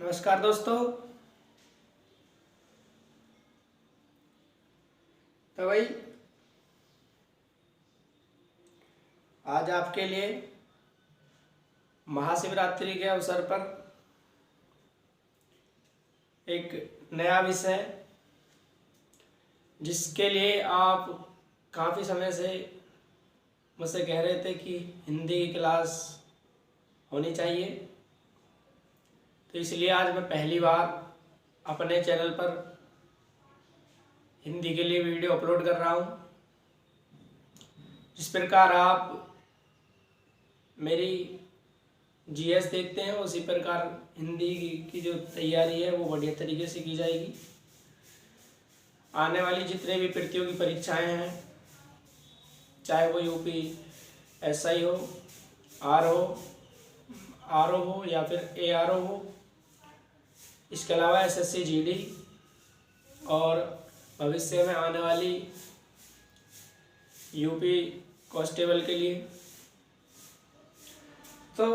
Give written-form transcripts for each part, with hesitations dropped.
नमस्कार दोस्तों। तो भाई आज आपके लिए महाशिवरात्रि के अवसर पर एक नया विषय, जिसके लिए आप काफ़ी समय से मुझसे कह रहे थे कि हिंदी की क्लास होनी चाहिए, तो इसलिए आज मैं पहली बार अपने चैनल पर हिंदी के लिए वीडियो अपलोड कर रहा हूँ। जिस प्रकार आप मेरी जीएस देखते हैं उसी प्रकार हिंदी की जो तैयारी है वो बढ़िया तरीके से की जाएगी। आने वाली जितने भी प्रतियोगी परीक्षाएं हैं, चाहे वो यूपी एसआई हो, आरओ हो या फिर एआरओ हो, इसके अलावा एसएससी जीडी और भविष्य में आने वाली यूपी कांस्टेबल के लिए, तो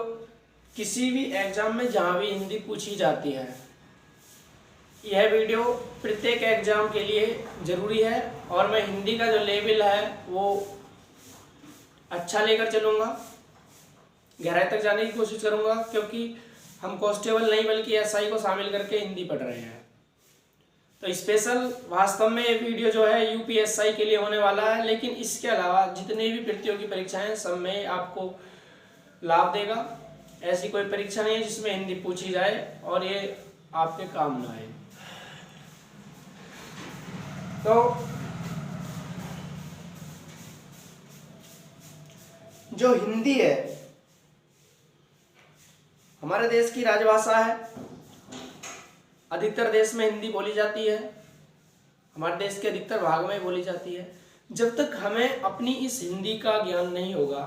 किसी भी एग्ज़ाम में जहाँ भी हिंदी पूछी जाती है, यह वीडियो प्रत्येक एग्ज़ाम के लिए ज़रूरी है। और मैं हिंदी का जो लेवल है वो अच्छा लेकर चलूँगा, गहराई तक जाने की कोशिश करूँगा, क्योंकि हम कांस्टेबल नहीं बल्कि एसआई को शामिल करके हिंदी पढ़ रहे हैं। तो स्पेशल वास्तव में ये वीडियो जो है यूपीएसआई के लिए होने वाला है, लेकिन इसके अलावा जितने भी प्रतियोगी परीक्षाएं सब में आपको लाभ देगा। ऐसी कोई परीक्षा नहीं है जिसमें हिंदी पूछी जाए और ये आपके काम ना आए। तो जो हिंदी है हमारे देश की राजभाषा है, अधिकतर देश में हिंदी बोली जाती है, हमारे देश के अधिकतर भाग में बोली जाती है। जब तक हमें अपनी इस हिंदी का ज्ञान नहीं होगा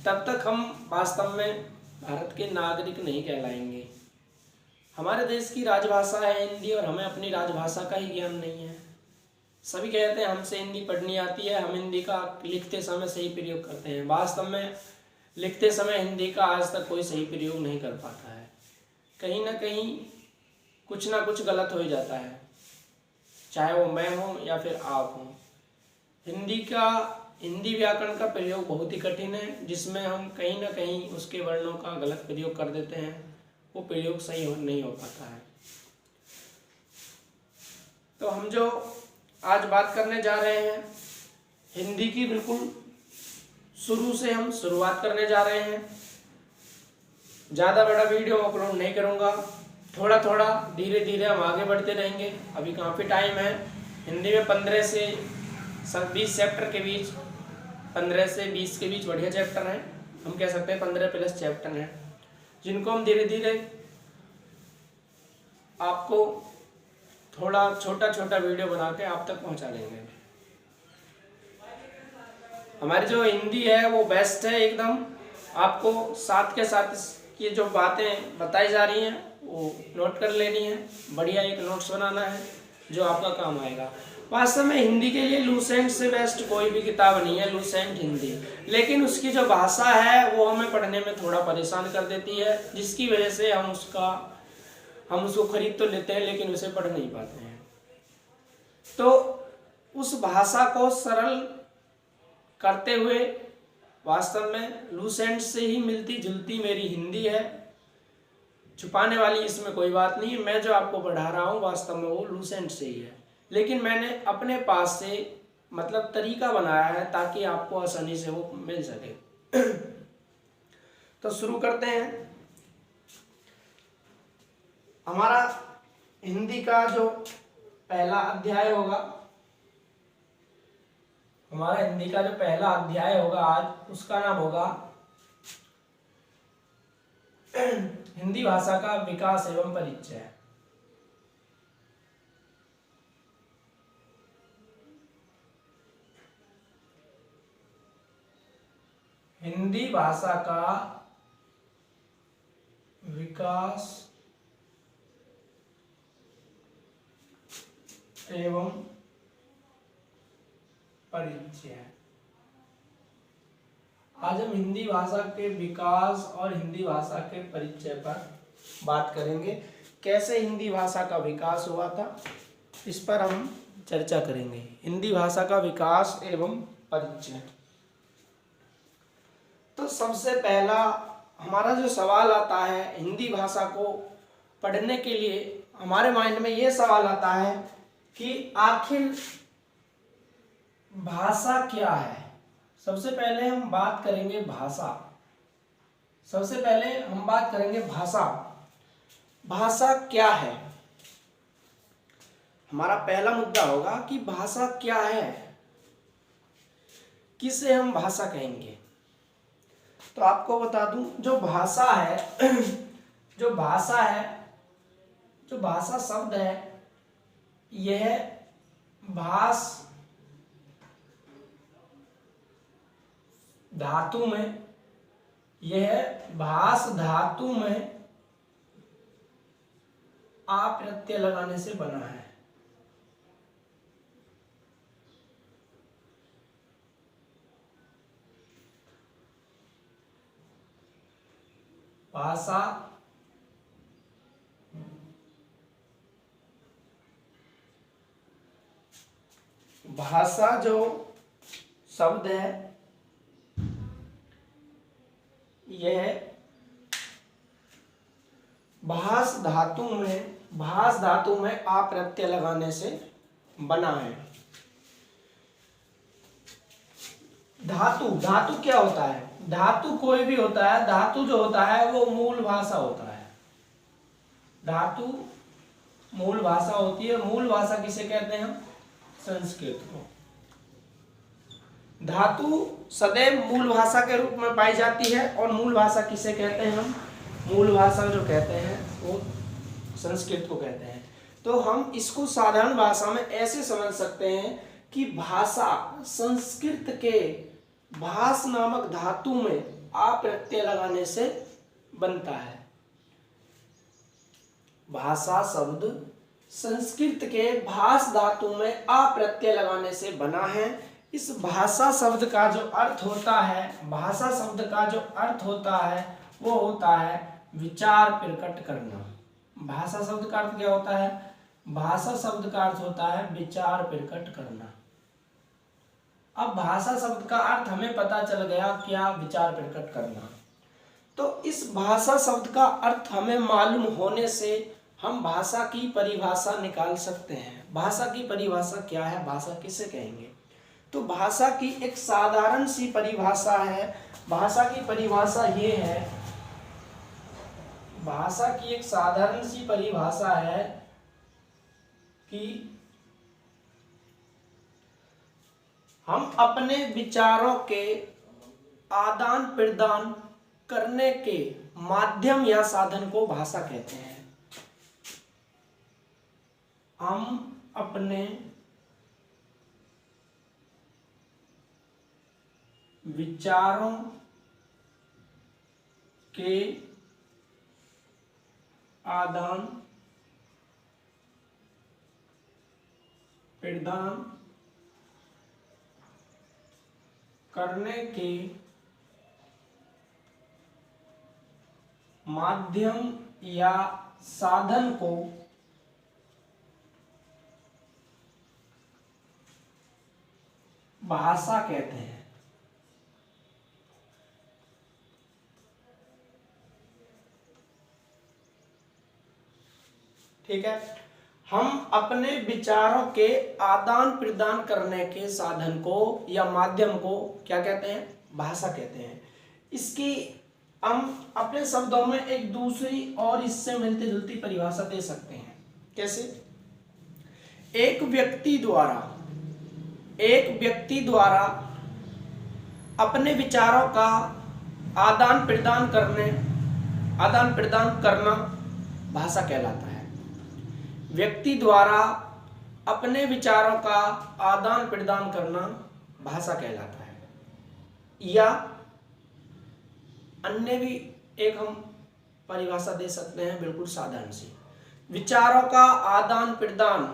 तब तक हम वास्तव में भारत के नागरिक नहीं कहलाएंगे। हमारे देश की राजभाषा है हिंदी और हमें अपनी राजभाषा का ही ज्ञान नहीं है। सभी कहते हैं हमसे हिंदी पढ़नी आती है, हम हिंदी का लिखते समय सही प्रयोग करते हैं। वास्तव में लिखते समय हिंदी का आज तक कोई सही प्रयोग नहीं कर पाता है। कहीं ना कहीं कुछ ना कुछ गलत हो जाता है, चाहे वो मैं हूँ या फिर आप हों। हिंदी व्याकरण का प्रयोग बहुत ही कठिन है, जिसमें हम कहीं ना कहीं उसके वर्णों का गलत प्रयोग कर देते हैं, वो प्रयोग सही नहीं हो पाता है। तो हम जो आज बात करने जा रहे हैं हिंदी की, बिल्कुल शुरू से हम शुरुआत करने जा रहे हैं। ज़्यादा बड़ा वीडियो अपलोड नहीं करूँगा, थोड़ा थोड़ा धीरे धीरे हम आगे बढ़ते रहेंगे। अभी काफ़ी टाइम है। हिंदी में 15 से 20 चैप्टर के बीच, 15 से 20 के बीच बढ़िया चैप्टर हैं, हम कह सकते हैं 15+ चैप्टर हैं, जिनको हम धीरे धीरे आपको थोड़ा छोटा छोटा वीडियो बना के आप तक पहुंचा देंगे। हमारी जो हिंदी है वो बेस्ट है एकदम। आपको साथ के साथ ये जो बातें बताई जा रही हैं वो नोट कर लेनी है, बढ़िया एक नोट्स बनाना है जो आपका काम आएगा। वास्तव में हिंदी के लिए लूसेंट से बेस्ट कोई भी किताब नहीं है, लूसेंट हिंदी, लेकिन उसकी जो भाषा है वो हमें पढ़ने में थोड़ा परेशान कर देती है, जिसकी वजह से हम उसको खरीद तो लेते हैं लेकिन उसे पढ़ नहीं पाते हैं। तो उस भाषा को सरल करते हुए वास्तव में लूसेंट से ही मिलती जुलती मेरी हिंदी है, छुपाने वाली इसमें कोई बात नहीं। मैं जो आपको पढ़ा रहा हूँ वास्तव में वो लूसेंट से ही है, लेकिन मैंने अपने पास से मतलब तरीका बनाया है ताकि आपको आसानी से वो मिल सके। तो शुरू करते हैं। हमारा हिंदी का जो पहला अध्याय होगा, आज उसका नाम होगा हिंदी भाषा का विकास एवं परिचय। हिंदी भाषा का विकास एवं परिचय। आज हम हिंदी भाषा के विकास और हिंदी भाषा के परिचय पर बात करेंगे। कैसे हिंदी भाषा का विकास हुआ था, इस पर हम चर्चा करेंगे। हिंदी भाषा का विकास एवं परिचय। तो सबसे पहला हमारा जो सवाल आता है, हिंदी भाषा को पढ़ने के लिए हमारे माइंड में ये सवाल आता है कि आखिर भाषा क्या है। सबसे पहले हम बात करेंगे भाषा। सबसे पहले हम बात करेंगे भाषा। भाषा क्या है, हमारा पहला मुद्दा होगा कि भाषा क्या है, किसे हम भाषा कहेंगे। तो आपको बता दूं, जो भाषा है जो भाषा शब्द है, यह भाष धातु में, आ प्रत्यय लगाने से बना है। भाषा जो शब्द है, यह भाष धातु में आ प्रत्यय लगाने से बना है। धातु क्या होता है? धातु कोई भी होता है, धातु जो होता है वो मूल भाषा होता है। धातु मूल भाषा होती है। मूल भाषा किसे कहते हैं हम? संस्कृत को। धातु सदैव मूल भाषा के रूप में पाई जाती है। और मूल भाषा किसे कहते हैं हम? मूल भाषा जो कहते हैं वो संस्कृत को कहते हैं। तो हम इसको साधारण भाषा में ऐसे समझ सकते हैं कि भाषा संस्कृत के भाष नामक धातु में आ प्रत्यय लगाने से बनता है। भाषा शब्द संस्कृत के भाष धातु में आ प्रत्यय लगाने से बना है। इस भाषा शब्द का जो अर्थ होता है, वो होता है विचार प्रकट करना। भाषा शब्द का अर्थ क्या होता है? भाषा शब्द का अर्थ होता है विचार प्रकट करना। अब भाषा शब्द का अर्थ हमें पता चल गया, क्या? विचार प्रकट करना। तो इस भाषा शब्द का अर्थ हमें मालूम होने से हम भाषा की परिभाषा निकाल सकते हैं। भाषा की परिभाषा क्या है? भाषा किसे कहेंगे? तो भाषा की एक साधारण सी परिभाषा है। भाषा की परिभाषा ये है, भाषा की एक साधारण सी परिभाषा है कि हम अपने विचारों के आदान प्रदान करने के माध्यम या साधन को भाषा कहते हैं। हम अपने विचारों के आदान प्रदान करने के माध्यम या साधन को भाषा कहते हैं। ठीक है। हम अपने विचारों के आदान प्रदान करने के साधन को या माध्यम को क्या कहते हैं? भाषा कहते हैं। इसकी हम अपने शब्दों में एक दूसरी और इससे मिलती जुलती परिभाषा दे सकते हैं। कैसे? एक व्यक्ति द्वारा अपने विचारों का आदान प्रदान करना भाषा कहलाता है। व्यक्ति द्वारा अपने विचारों का आदान प्रदान करना भाषा कहलाता है। या अन्य भी एक हम परिभाषा दे सकते हैं, बिल्कुल साधारण सी। विचारों का आदान प्रदान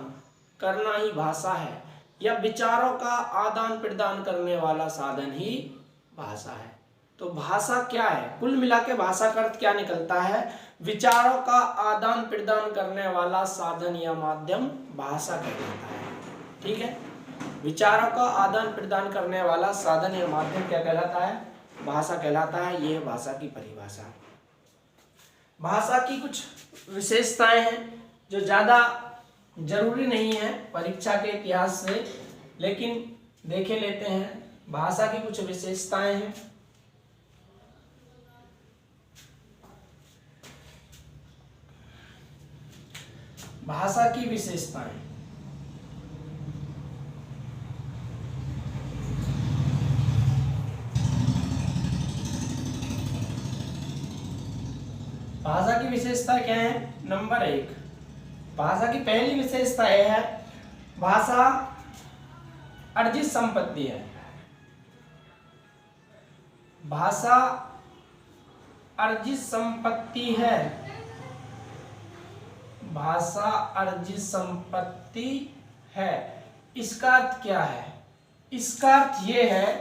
करना ही भाषा है, या विचारों का आदान प्रदान करने वाला साधन ही भाषा है। तो भाषा क्या है? कुल मिला के भाषा का अर्थ क्या निकलता है? विचारों का आदान प्रदान करने वाला साधन या माध्यम भाषा कहलाता है। ठीक है, विचारों का आदान प्रदान करने वाला साधन या माध्यम क्या कहलाता है? भाषा कहलाता है। यह भाषा की परिभाषा। भाषा की कुछ विशेषताएं हैं जो ज्यादा जरूरी नहीं है परीक्षा के इतिहास से, लेकिन देखे लेते हैं। भाषा की कुछ विशेषताएं हैं। भाषा की विशेषताएं, भाषा की विशेषता क्या है? नंबर 1, भाषा की पहली विशेषता यह है, भाषा अर्जित संपत्ति है। भाषा अर्जित संपत्ति है। भाषा अर्जित संपत्ति है। इसका अर्थ क्या है? इसका अर्थ यह है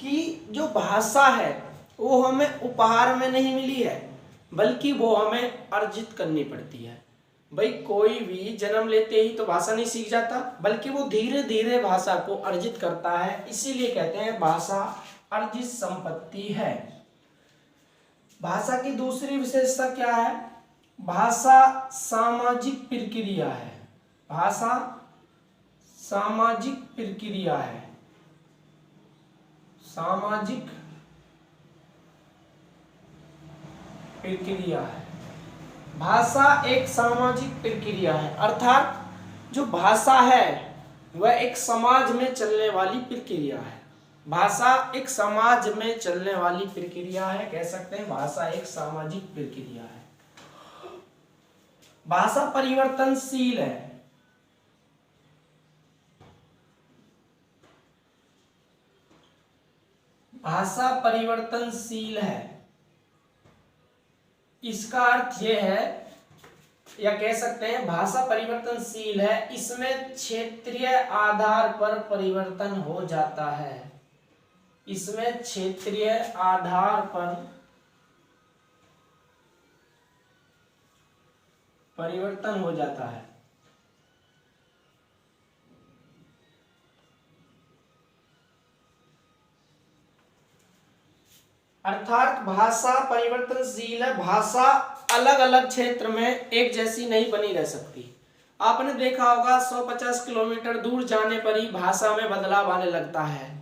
कि जो भाषा है वो हमें उपहार में नहीं मिली है, बल्कि वो हमें अर्जित करनी पड़ती है। भाई कोई भी जन्म लेते ही तो भाषा नहीं सीख जाता, बल्कि वो धीरे धीरे भाषा को अर्जित करता है। इसीलिए कहते हैं भाषा अर्जित संपत्ति है। भाषा की दूसरी विशेषता क्या है? भाषा सामाजिक प्रक्रिया है। भाषा सामाजिक प्रक्रिया है। सामाजिक प्रक्रिया है। भाषा एक सामाजिक प्रक्रिया है, अर्थात जो भाषा है वह एक समाज में चलने वाली प्रक्रिया है। भाषा एक समाज में चलने वाली प्रक्रिया है, कह सकते हैं भाषा एक सामाजिक प्रक्रिया है। भाषा परिवर्तनशील है। भाषा परिवर्तनशील है। इसका अर्थ यह है, या कह सकते हैं भाषा परिवर्तनशील है, इसमें क्षेत्रीय आधार पर परिवर्तन हो जाता है। इसमें क्षेत्रीय आधार पर परिवर्तन हो जाता है। अर्थात भाषा परिवर्तनशील है। भाषा अलग अलग क्षेत्र में एक जैसी नहीं बनी रह सकती। आपने देखा होगा 150 किलोमीटर दूर जाने पर ही भाषा में बदलाव आने लगता है।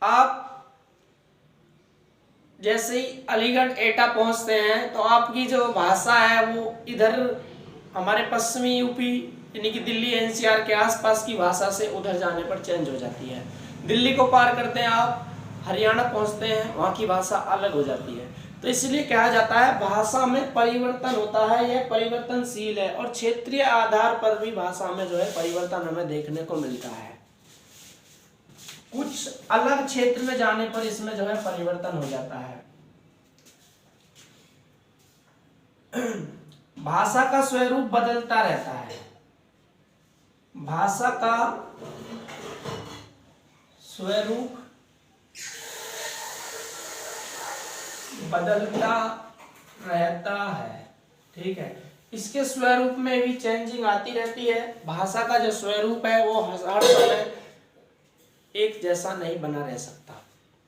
आप जैसे ही अलीगढ़ एटा पहुंचते हैं तो आपकी जो भाषा है वो इधर हमारे पश्चिमी यूपी यानी कि दिल्ली एनसीआर के आसपास की भाषा से उधर जाने पर चेंज हो जाती है। दिल्ली को पार करते हैं आप, हरियाणा पहुंचते हैं, वहाँ की भाषा अलग हो जाती है। तो इसलिए कहा जाता है भाषा में परिवर्तन होता है, यह परिवर्तनशील है। और क्षेत्रीय आधार पर भी भाषा में जो है परिवर्तन हमें देखने को मिलता है। कुछ अलग क्षेत्र में जाने पर इसमें जो है परिवर्तन हो जाता है। भाषा का स्वरूप बदलता रहता है। भाषा का स्वरूप बदलता रहता है। ठीक है, इसके स्वरूप में भी चेंजिंग आती रहती है। भाषा का जो स्वरूप है वो हर समय एक जैसा नहीं बना रह सकता।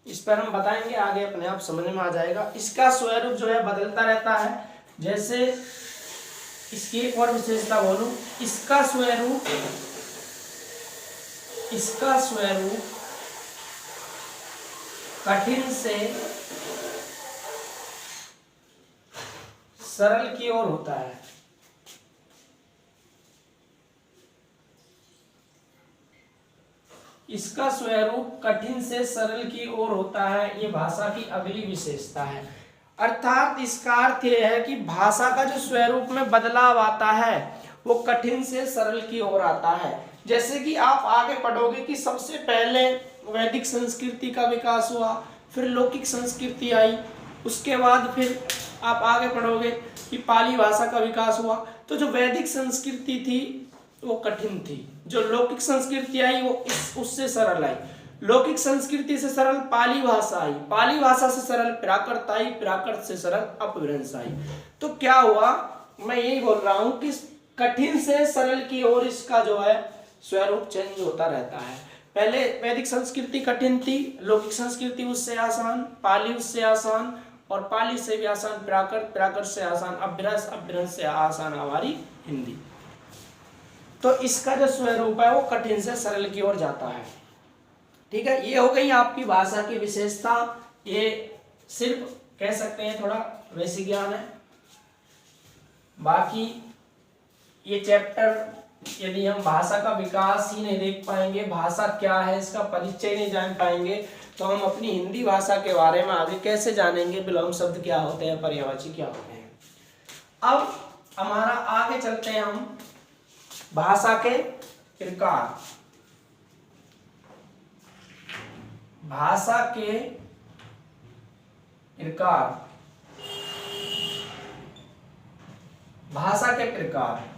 इस पर हम बताएंगे आगे, अपने आप समझ में आ जाएगा। इसका स्वरूप जो है बदलता रहता है। जैसे इसकी एक और विशेषता बोलूं, इसका स्वरूप कठिन से सरल की ओर होता है। इसका स्वरूप कठिन से सरल की ओर होता है। ये भाषा की अगली विशेषता है। अर्थात इसका अर्थ यह है कि भाषा का जो स्वरूप में बदलाव आता है वो कठिन से सरल की ओर आता है। जैसे कि आप आगे पढ़ोगे कि सबसे पहले वैदिक संस्कृति का विकास हुआ, फिर लौकिक संस्कृति आई, उसके बाद फिर आप आगे पढ़ोगे कि पाली भाषा का विकास हुआ। तो जो वैदिक संस्कृति थी वो कठिन थी, जो लौकिक संस्कृति आई वो उससे सरल आई। लौकिक संस्कृति से सरल पाली भाषा आई, पाली भाषा से सरल प्राकृत आई, प्राकृत से सरल अपभ्रंश आई। तो क्या हुआ, मैं यही बोल रहा हूं कि कठिन से सरल की ओर इसका जो है स्वरूप चेंज होता रहता है। पहले वैदिक संस्कृति कठिन थी, लौकिक संस्कृति उससे आसान, पाली उससे आसान, और पाली से भी आसान प्राकृत, प्राकृत से आसान अपभ्रंश, अपभ्रंश से आसान हमारी हिंदी। तो इसका जो स्वरूप है वो कठिन से सरल की ओर जाता है। ठीक है, ये हो गई आपकी भाषा की विशेषता। ये सिर्फ कह सकते हैं थोड़ा वैसी ज्ञान है। बाकी ये चैप्टर यदि हम भाषा का विकास ही नहीं देख पाएंगे, भाषा क्या है इसका परिचय नहीं जान पाएंगे, तो हम अपनी हिंदी भाषा के बारे में आगे कैसे जानेंगे, विलोम शब्द क्या होते हैं, पर्यायवाची क्या होते हैं। अब हमारा आगे चलते हैं हम भाषा के प्रकार। भाषा के प्रकार, भाषा के प्रकार,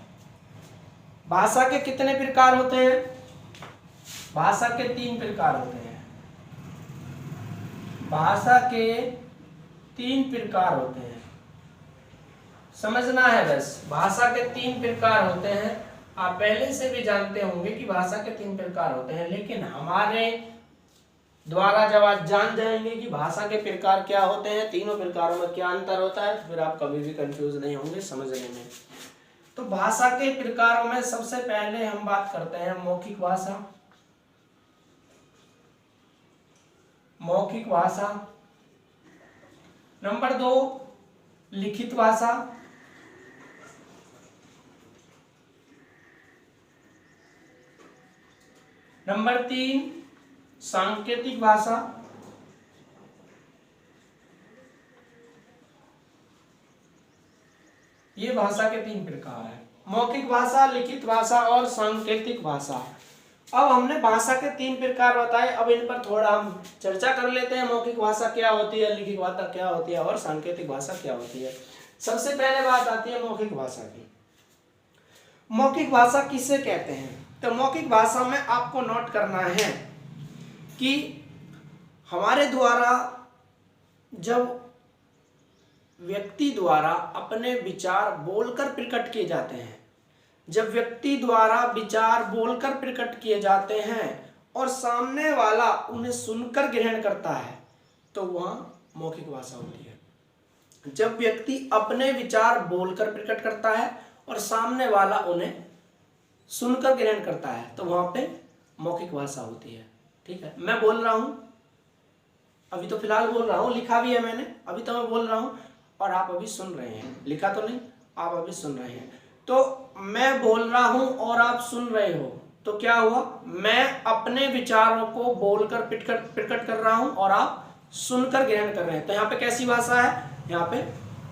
भाषा के कितने प्रकार होते हैं? भाषा के 3 प्रकार होते हैं। भाषा के 3 प्रकार होते हैं, समझना है बस। भाषा के 3 प्रकार होते हैं। आप पहले से भी जानते होंगे कि भाषा के 3 प्रकार होते हैं, लेकिन हमारे द्वारा जब आप जान जाएंगे कि भाषा के प्रकार क्या होते हैं, तीनों प्रकारों में क्या अंतर होता है, फिर आप कभी भी कंफ्यूज नहीं होंगे समझने में। तो भाषा के प्रकारों में सबसे पहले हम बात करते हैं मौखिक भाषा। मौखिक भाषा। नंबर 2 लिखित भाषा। नंबर 3 सांकेतिक भाषा। ये भाषा के 3 प्रकार है, मौखिक भाषा, लिखित भाषा और सांकेतिक भाषा। अब हमने भाषा के 3 प्रकार बताए, अब इन पर थोड़ा हम चर्चा कर लेते हैं। मौखिक भाषा क्या होती है, लिखित भाषा क्या होती है और सांकेतिक भाषा क्या होती है। सबसे पहले बात आती है मौखिक भाषा की। मौखिक भाषा किसे कहते हैं? तो मौखिक भाषा में आपको नोट करना है कि हमारे द्वारा जब व्यक्ति द्वारा अपने विचार बोलकर प्रकट किए जाते हैं, जब व्यक्ति द्वारा विचार बोलकर प्रकट किए जाते हैं और सामने वाला उन्हें सुनकर ग्रहण करता है, तो वह मौखिक भाषा होती है। जब व्यक्ति अपने विचार बोलकर प्रकट करता है और सामने वाला उन्हें सुनकर ग्रहण करता है, तो वहां पे मौखिक भाषा होती है। ठीक है, मैं बोल रहा हूं, अभी तो फिलहाल बोल रहा हूं, लिखा भी है मैंने, अभी तो मैं बोल रहा हूं और आप अभी सुन रहे हैं, लिखा तो नहीं, आप अभी सुन रहे हैं। तो मैं बोल रहा हूं और आप सुन रहे हो, तो क्या हुआ, मैं अपने विचारों को बोलकर प्रकट कर रहा हूं और आप सुनकर ग्रहण कर रहे हैं। तो यहाँ पे कैसी भाषा है? यहाँ पे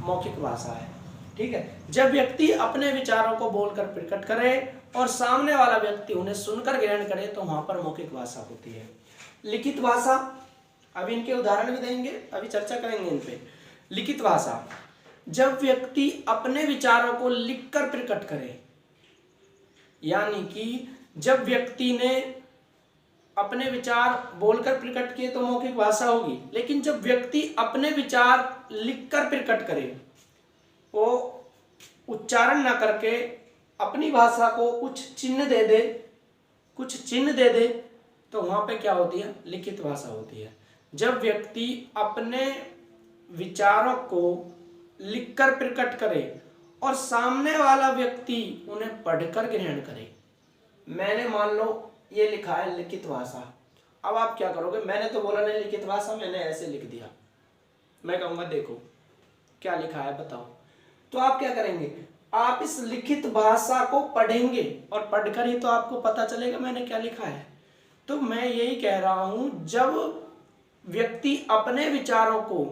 मौखिक भाषा है। ठीक है, जब व्यक्ति अपने विचारों को बोलकर प्रकट करे और सामने वाला व्यक्ति उन्हें सुनकर ग्रहण करे, तो वहां पर मौखिक भाषा होती है। लिखित भाषा, अभी इनके उदाहरण भी देंगे, अभी चर्चा करेंगे इन पे। लिखित भाषा, जब व्यक्ति अपने विचारों को लिखकर प्रकट करे, यानी कि जब व्यक्ति ने अपने विचार बोलकर प्रकट किए तो मौखिक भाषा होगी, लेकिन जब व्यक्ति अपने विचार लिखकर प्रकट करे, वो उच्चारण ना करके अपनी भाषा को कुछ चिन्ह दे दे, कुछ चिन्ह दे दे, तो वहां पे क्या होती है? लिखित भाषा होती है। जब व्यक्ति अपने विचारों को लिखकर प्रकट करे और सामने वाला व्यक्ति उन्हें पढ़कर ग्रहण करे। मैंने मान लो ये लिखा है लिखित भाषा, अब आप क्या करोगे? मैंने तो बोला नहीं लिखित भाषा, मैंने ऐसे लिख दिया, मैं कहूँगा देखो क्या लिखा है बताओ, तो आप क्या करेंगे? आप इस लिखित भाषा को पढ़ेंगे और पढ़कर ही तो आपको पता चलेगा मैंने क्या लिखा है। तो मैं यही कह रहा हूं, जब व्यक्ति अपने विचारों को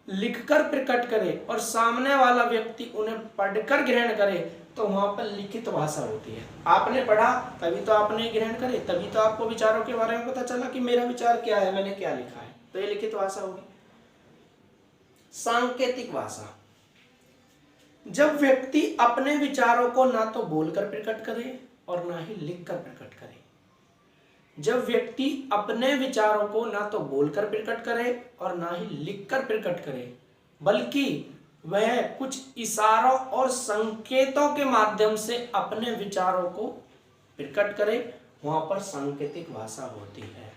लिखकर प्रकट करे और सामने वाला व्यक्ति उन्हें पढ़कर ग्रहण करे, तो वहां पर लिखित भाषा होती है। आपने पढ़ा तभी तो आपने ग्रहण करे, तभी तो आपको विचारों के बारे में पता चला कि मेरा विचार क्या है, मैंने क्या लिखा है, तो ये लिखित भाषा होगी। सांकेतिक भाषा, जब व्यक्ति अपने विचारों को ना तो बोलकर प्रकट करे और ना ही लिखकर प्रकट करे, जब व्यक्ति अपने विचारों को ना तो बोलकर प्रकट करे और ना ही लिखकर प्रकट करे, बल्कि वह कुछ इशारों और संकेतों के माध्यम से अपने विचारों को प्रकट करे, वहां पर सांकेतिक भाषा होती है।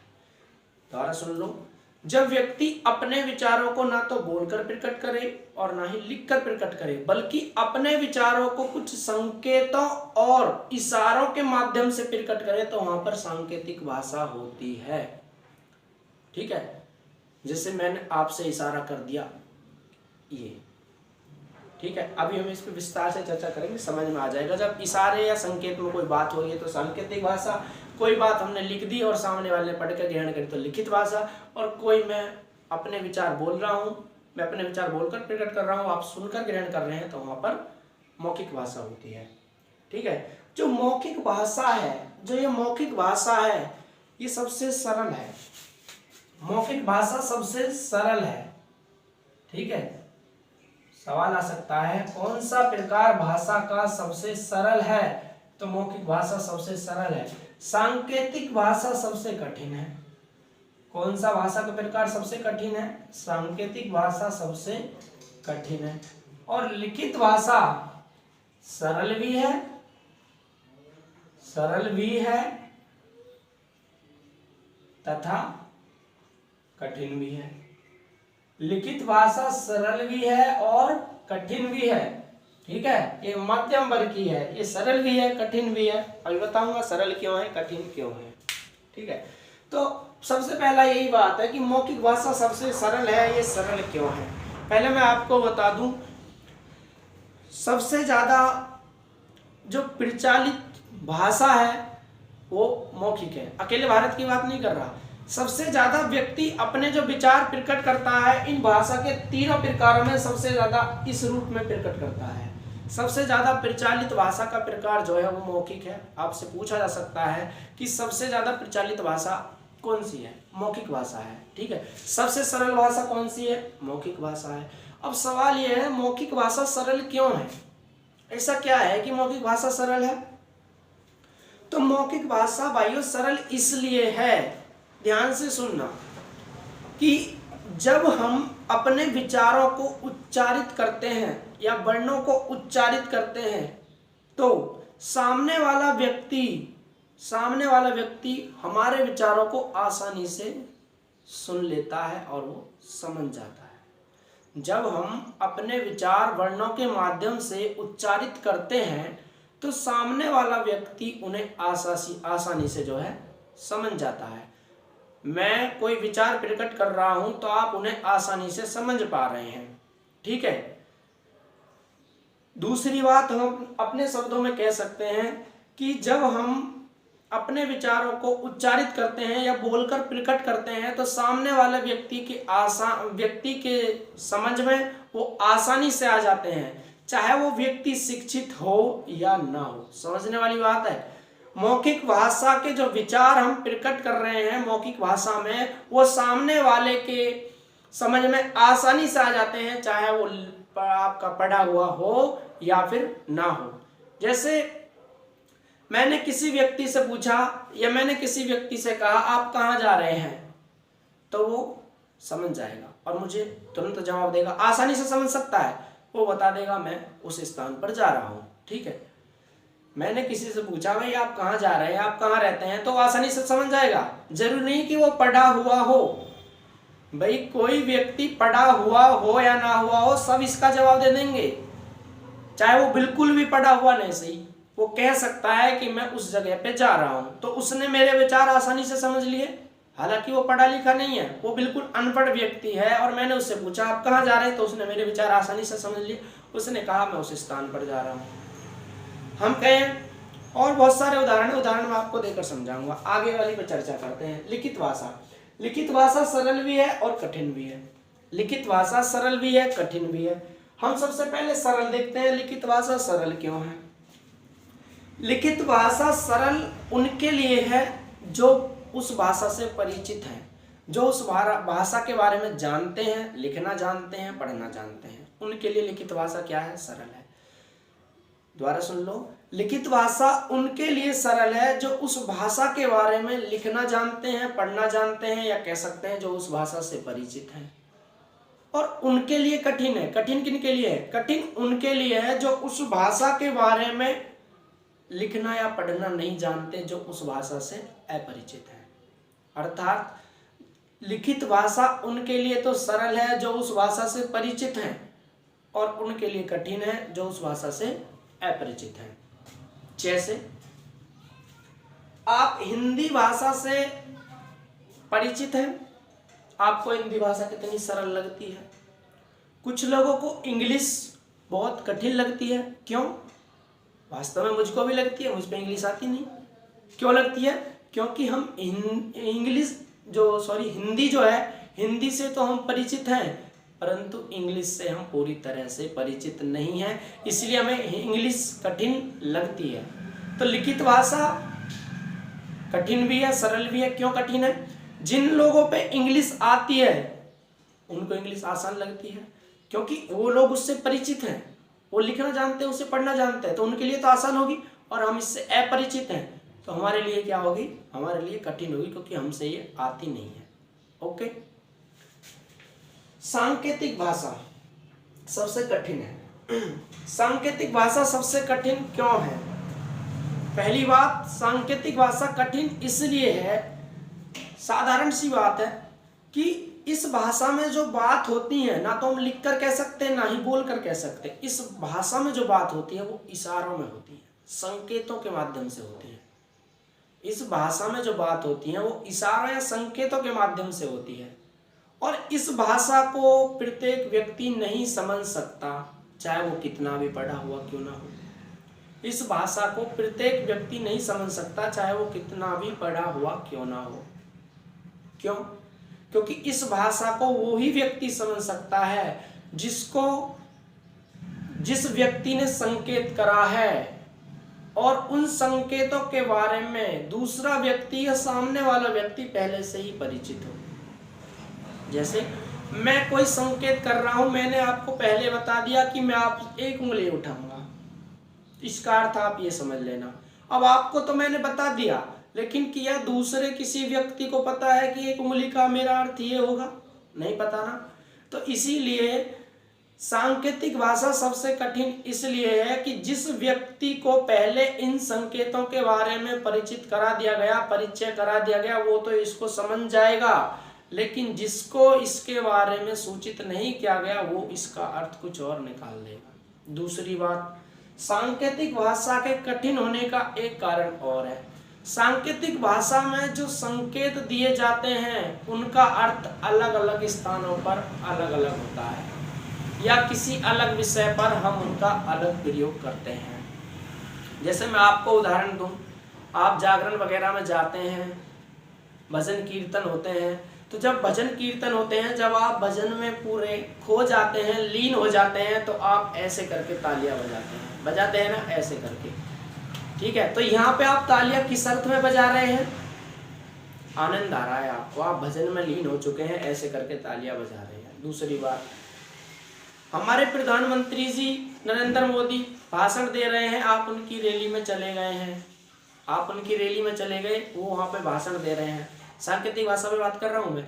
दोबारा सुन लो, जब व्यक्ति अपने विचारों को ना तो बोलकर प्रकट करे और ना ही लिखकर प्रकट करे, बल्कि अपने विचारों को कुछ संकेतों और इशारों के माध्यम से प्रकट करे, तो वहां पर सांकेतिक भाषा होती है। ठीक है, जैसे मैंने आपसे इशारा कर दिया ये, ठीक है। अभी हम इस पर विस्तार से चर्चा करेंगे, समझ में आ जाएगा। जब इशारे या संकेत में कोई बात हो रही है तो सांकेतिक भाषा, कोई बात हमने लिख दी और सामने वाले ने पढ़ कर ग्रहण करी तो लिखित भाषा, और कोई मैं अपने विचार बोल रहा हूँ, मैं अपने विचार बोलकर प्रकट कर रहा हूँ, आप सुनकर ग्रहण कर रहे हैं, तो वहाँ पर मौखिक भाषा होती है। ठीक है, जो मौखिक भाषा है, जो ये मौखिक भाषा है, ये सबसे सरल है। मौखिक भाषा सबसे सरल है। ठीक है, सवाल आ सकता है कौन सा प्रकार भाषा का सबसे सरल है, तो मौखिक भाषा सबसे सरल है। सांकेतिक भाषा सबसे कठिन है। कौन सा भाषा का प्रकार सबसे कठिन है? सांकेतिक भाषा सबसे कठिन है। और लिखित भाषा सरल भी है, सरल भी है तथा कठिन भी है। लिखित भाषा सरल भी है और कठिन भी है। ठीक है, ये मध्यम वर्ग की है, ये सरल भी है कठिन भी है। अभी बताऊंगा सरल क्यों है कठिन क्यों है। ठीक है, तो सबसे पहला यही बात है कि मौखिक भाषा सबसे सरल है, ये सरल क्यों है। पहले मैं आपको बता दूं, सबसे ज्यादा जो प्रचलित भाषा है वो मौखिक है। अकेले भारत की बात नहीं कर रहा, सबसे ज्यादा व्यक्ति अपने जो विचार प्रकट करता है इन भाषा के तीनों प्रकारों में सबसे ज्यादा इस रूप में प्रकट करता है। सबसे ज्यादा प्रचलित भाषा का प्रकार जो है वो मौखिक है। आपसे पूछा जा सकता है कि सबसे ज्यादा प्रचलित भाषा कौन सी है? मौखिक भाषा है। ठीक है, सबसे सरल भाषा कौन सी है? मौखिक भाषा है। अब सवाल यह है मौखिक भाषा सरल क्यों है? ऐसा क्या है कि मौखिक भाषा सरल है? तो मौखिक भाषा भाइयों सरल इसलिए है, ध्यान से सुनना, कि जब हम अपने विचारों को उच्चारित करते हैं या वर्णों को उच्चारित करते हैं तो सामने वाला व्यक्ति हमारे विचारों को आसानी से सुन लेता है और वो समझ जाता है। जब हम अपने विचार वर्णों के माध्यम से उच्चारित करते हैं तो सामने वाला व्यक्ति उन्हें आसानी से जो है समझ जाता है। मैं कोई विचार प्रकट कर रहा हूं तो आप उन्हें आसानी से समझ पा रहे हैं। ठीक है, दूसरी बात हम अपने शब्दों में कह सकते हैं कि जब हम अपने विचारों को उच्चारित करते हैं या बोलकर प्रकट करते हैं तो सामने वाले व्यक्ति के समझ में वो आसानी से आ जाते हैं, चाहे वो व्यक्ति शिक्षित हो या ना हो। समझने वाली बात है। मौखिक भाषा के जो विचार हम प्रकट कर रहे हैं मौखिक भाषा में, वो सामने वाले के समझ में आसानी से आ जाते हैं, चाहे वो आपका पढ़ा हुआ हो या फिर ना हो। जैसे मैंने किसी व्यक्ति से पूछा या मैंने किसी व्यक्ति से कहा आप कहाँ जा रहे हैं, तो वो समझ जाएगा और मुझे तुरंत जवाब देगा, आसानी से समझ सकता है। वो बता देगा मैं उस स्थान पर जा रहा हूँ। ठीक है, मैंने किसी से पूछा भाई आप कहाँ जा रहे हैं, आप कहाँ रहते हैं, तो आसानी से समझ जाएगा। जरूरी नहीं कि वो पढ़ा हुआ हो। भाई कोई व्यक्ति पढ़ा हुआ हो या ना हुआ हो, सब इसका जवाब दे देंगे। चाहे वो बिल्कुल भी पढ़ा हुआ नहीं सही, वो कह सकता है कि मैं उस जगह पे जा रहा हूँ, तो उसने मेरे विचार आसानी से समझ लिए। हालांकि वो पढ़ा लिखा नहीं है, वो बिल्कुल अनपढ़ व्यक्ति है और मैंने उससे पूछा आप कहाँ जा रहे हैं, तो उसने मेरे विचार आसानी से समझ लिए। उसने कहा मैं उस स्थान पर जा रहा हूँ। हम कहें और बहुत सारे उदाहरण मैं आपको देकर समझाऊंगा। आगे वाली पर चर्चा करते हैं। लिखित भाषा। लिखित भाषा सरल भी है और कठिन भी है। लिखित भाषा सरल भी है कठिन भी है। हम सबसे पहले सरल देखते हैं। लिखित भाषा सरल क्यों है? लिखित भाषा सरल उनके लिए है जो उस भाषा से परिचित हैं, जो उस भाषा के बारे में जानते हैं, लिखना जानते हैं, पढ़ना जानते हैं। उनके लिए लिखित भाषा क्या है? सरल है। दोबारा सुन लो। लिखित भाषा उनके लिए सरल है जो उस भाषा के बारे में लिखना जानते हैं, पढ़ना जानते हैं, या कह सकते हैं जो उस भाषा से परिचित हैं। और उनके लिए कठिन है। कठिन किन के लिए है? कठिन उनके लिए है जो उस भाषा के बारे में लिखना या पढ़ना नहीं जानते, जो उस भाषा से अपरिचित है। अर्थात लिखित भाषा उनके लिए तो सरल है जो उस भाषा से परिचित हैं, और उनके लिए कठिन है जो उस भाषा से अपरिचित हैं। जैसे आप हिंदी भाषा से परिचित हैं, आपको हिंदी भाषा कितनी सरल लगती है। कुछ लोगों को इंग्लिश बहुत कठिन लगती है। क्यों? वास्तव में मुझको भी लगती है, मुझ पे इंग्लिश आती नहीं। क्यों लगती है? क्योंकि हम हिंदी जो है, हिंदी से तो हम परिचित हैं, परंतु इंग्लिश से हम पूरी तरह से परिचित नहीं हैं, इसलिए हमें इंग्लिश कठिन लगती है। तो लिखित भाषा कठिन भी है, सरल भी है। क्यों कठिन है? जिन लोगों पे इंग्लिश आती है उनको इंग्लिश आसान लगती है, क्योंकि वो लोग उससे परिचित हैं, वो लिखना जानते हैं, उसे पढ़ना जानते हैं, तो उनके लिए तो आसान होगी। और हम इससे अपरिचित हैं तो हमारे लिए क्या होगी? हमारे लिए कठिन होगी, क्योंकि हमसे ये आती नहीं है। ओके। सांकेतिक भाषा सबसे कठिन है। सांकेतिक भाषा सबसे कठिन क्यों है? पहली बात, सांकेतिक भाषा कठिन इसलिए है, साधारण सी बात है कि इस भाषा में जो बात होती है ना तो हम लिख कर कह सकते हैं, ना ही बोल कर कह सकते हैं। इस भाषा में जो बात होती है वो इशारों में होती है, संकेतों के माध्यम से होती है। इस भाषा में जो बात होती है वो इशारों या संकेतों के माध्यम से होती है, और इस भाषा को प्रत्येक व्यक्ति नहीं समझ सकता, चाहे वो कितना भी पढ़ा हुआ क्यों ना हो। इस भाषा को प्रत्येक व्यक्ति नहीं समझ सकता, चाहे वो कितना भी पढ़ा हुआ क्यों ना हो। क्यों? क्योंकि इस भाषा को वो ही व्यक्ति समझ सकता है जिस व्यक्ति ने संकेत करा है, और उन संकेतों के बारे में दूसरा व्यक्ति या सामने वाला व्यक्ति पहले से ही परिचित हो। जैसे मैं कोई संकेत कर रहा हूं, मैंने आपको पहले बता दिया कि मैं आप एक उंगली उठाऊंगा, इसका अर्थ आप ये समझ लेना। अब आपको तो मैंने बता दिया, लेकिन क्या दूसरे किसी व्यक्ति को पता है कि एक उंगली का मेरा अर्थ ये होगा? नहीं पता ना। तो इसीलिए सांकेतिक भाषा सबसे कठिन इसलिए है कि जिस व्यक्ति को पहले इन संकेतों के बारे में परिचय करा दिया गया, वो तो इसको समझ जाएगा, लेकिन जिसको इसके बारे में सूचित नहीं किया गया वो इसका अर्थ कुछ और निकाल देगा। दूसरी बात, सांकेतिक भाषा के कठिन होने का एक कारण और है। सांकेतिक भाषा में जो संकेत दिए जाते हैं उनका अर्थ अलग अलग स्थानों पर अलग अलग होता है, या किसी अलग विषय पर हम उनका अलग प्रयोग करते हैं। जैसे मैं आपको उदाहरण दूं, आप जागरण वगैरह में जाते हैं, भजन कीर्तन होते हैं, तो जब भजन कीर्तन होते हैं, जब आप भजन में पूरे खो जाते हैं, लीन हो जाते हैं, तो आप ऐसे करके तालियां बजाते हैं ना, ऐसे करके। ठीक है, तो यहाँ पे आप तालियां किस अर्थ में बजा रहे हैं? आनंद आ रहा है आपको, आप भजन में लीन हो चुके हैं, ऐसे करके तालियां बजा रहे हैं। दूसरी बात, हमारे प्रधानमंत्री जी नरेंद्र मोदी भाषण दे रहे हैं, आप उनकी रैली में चले गए हैं, वो वहाँ पे भाषण दे रहे हैं। सांकेतिक भाषा में बात कर रहा हूँ मैं।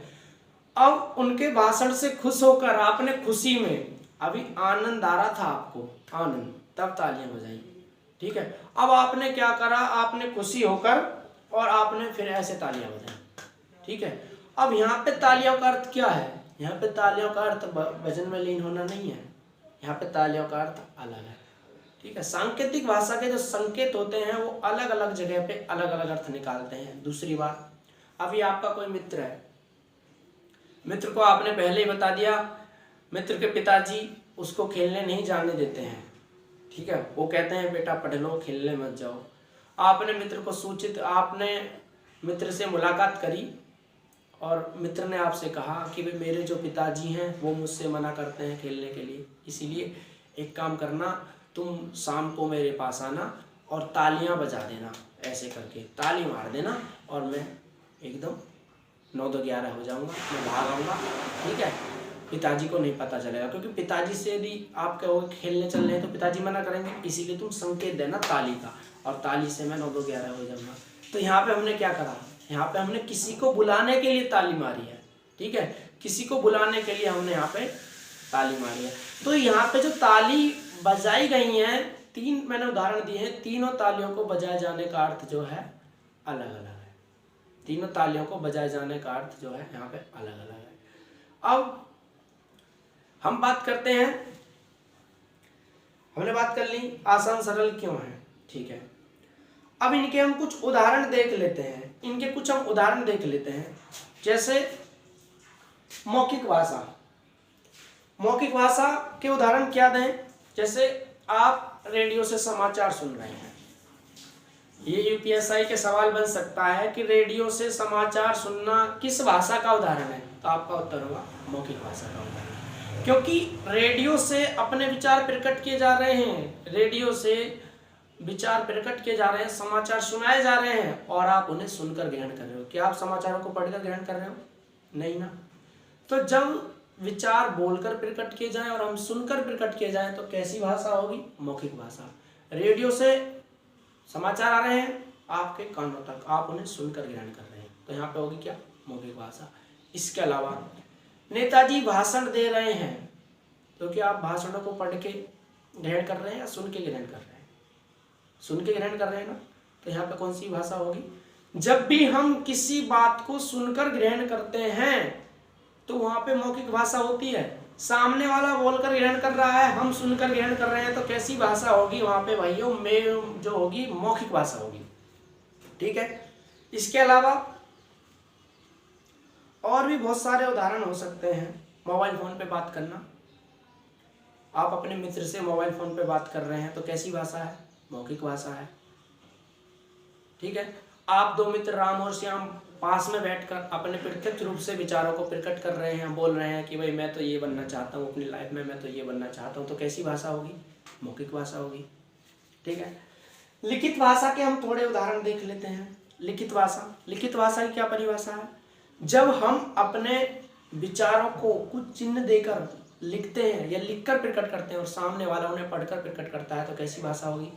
अब उनके भाषण से खुश होकर आपने खुशी में, अभी आनंद आ रहा था आपको, आनंद, तब तालियां बजाई। ठीक है, अब आपने क्या करा? आपने खुशी होकर और आपने फिर ऐसे तालियां बजाई। ठीक है, अब यहाँ पे तालियों का अर्थ क्या है? यहाँ पे तालियों का अर्थ भजन में लीन होना नहीं है, यहाँ पे तालियों का अर्थ अलग है। ठीक है, सांकेतिक भाषा के जो संकेत होते हैं वो अलग अलग जगह पे अलग अलग अर्थ निकालते हैं। दूसरी बात, अभी आपका कोई मित्र है, मित्र को आपने पहले ही बता दिया, मित्र के पिताजी उसको खेलने नहीं जाने देते हैं। ठीक है, वो कहते हैं बेटा पढ़ लो, खेलने मत जाओ। आपने मित्र को सूचित, आपने मित्र से मुलाकात करी और मित्र ने आपसे कहा कि भाई मेरे जो पिताजी हैं वो मुझसे मना करते हैं खेलने के लिए, इसीलिए एक काम करना, तुम शाम को मेरे पास आना और तालियां बजा देना, ऐसे करके ताली मार देना और मैं एकदम 9-11 हो जाऊंगा, मैं भाग आऊँगा। ठीक है, पिताजी को नहीं पता चलेगा, क्योंकि पिताजी से यदि आप कहोगे खेलने चल रहे हैं तो पिताजी मना करेंगे, इसीलिए तुम संकेत देना ताली का, और ताली से मैं 9 2 11 हो जाऊंगा। तो यहाँ पे हमने क्या करा, यहाँ पे हमने किसी को बुलाने के लिए ताली मारी है, ठीक है, किसी को बुलाने के लिए हमने यहाँ पे ताली मारी है। तो यहाँ पे जो ताली बजाई गई हैं, 3 मैंने उदाहरण दिए हैं, तीनों तालियों को बजाए जाने का अर्थ जो है अलग अलग है, तीनों तालियों को बजाए जाने का अर्थ जो है यहाँ पे अलग अलग है। अब हम बात करते हैं, हमने बात कर ली आसान सरल क्यों है, ठीक है। अब इनके हम कुछ उदाहरण देख लेते हैं, इनके कुछ हम उदाहरण देख लेते हैं। जैसे मौखिक भाषा, मौखिक भाषा के उदाहरण क्या दें, जैसे आप रेडियो से समाचार सुन रहे हैं, ये यूपीएससी के सवाल बन सकता है कि रेडियो से समाचार सुनना किस भाषा का उदाहरण है, तो आपका उत्तर होगा मौखिक भाषा का उदाहरण, क्योंकि रेडियो से अपने विचार प्रकट किए जा रहे हैं, रेडियो से विचार प्रकट किए जा रहे हैं, समाचार सुनाए जा रहे हैं, और आप उन्हें सुनकर ग्रहण कर रहे हो। क्या आप समाचारों को पढ़कर ग्रहण कर रहे हो? नहीं ना। तो जब विचार बोलकर प्रकट किए जाएं और हम सुनकर प्रकट किए जाएं तो कैसी भाषा होगी? मौखिक भाषा। रेडियो से समाचार आ रहे हैं आपके कानों तक, आप उन्हें सुनकर ग्रहण कर रहे हैं, तो यहाँ पे होगी क्या? मौखिक भाषा। इसके अलावा नेताजी भाषण दे रहे हैं, तो क्या आप भाषणों को पढ़ के ग्रहण कर रहे हैं या सुन के ग्रहण कर रहे हैं? सुन के ग्रहण कर रहे हैं ना, तो यहाँ पे कौन सी भाषा होगी? जब भी हम किसी बात को सुनकर ग्रहण करते हैं तो वहां पे मौखिक भाषा होती है। सामने वाला बोलकर ग्रहण कर रहा है, हम सुनकर ग्रहण कर रहे हैं, तो कैसी भाषा होगी वहां पे भाइयों? में जो होगी मौखिक भाषा होगी, ठीक है। इसके अलावा और भी बहुत सारे उदाहरण हो सकते हैं। मोबाइल फोन पे बात करना, आप अपने मित्र से मोबाइल फोन पे बात कर रहे हैं तो कैसी भाषा है? मौखिक भाषा है, ठीक है। आप 2 मित्र राम और श्याम पास में बैठकर अपने प्रत्यक्ष रूप से विचारों को प्रकट कर रहे हैं, बोल रहे हैं कि भाई मैं तो ये बनना चाहता हूँ अपनी लाइफ में, मैं तो ये बनना चाहता हूँ, तो कैसी भाषा होगी? मौखिक भाषा होगी, ठीक है। लिखित भाषा के हम थोड़े उदाहरण देख लेते हैं। लिखित भाषा, लिखित भाषा की क्या परिभाषा है? जब हम अपने विचारों को कुछ चिन्ह देकर लिखते हैं या लिखकर प्रकट करते हैं और सामने वाला उन्हें पढ़कर प्रकट करता है, तो कैसी भाषा होगी?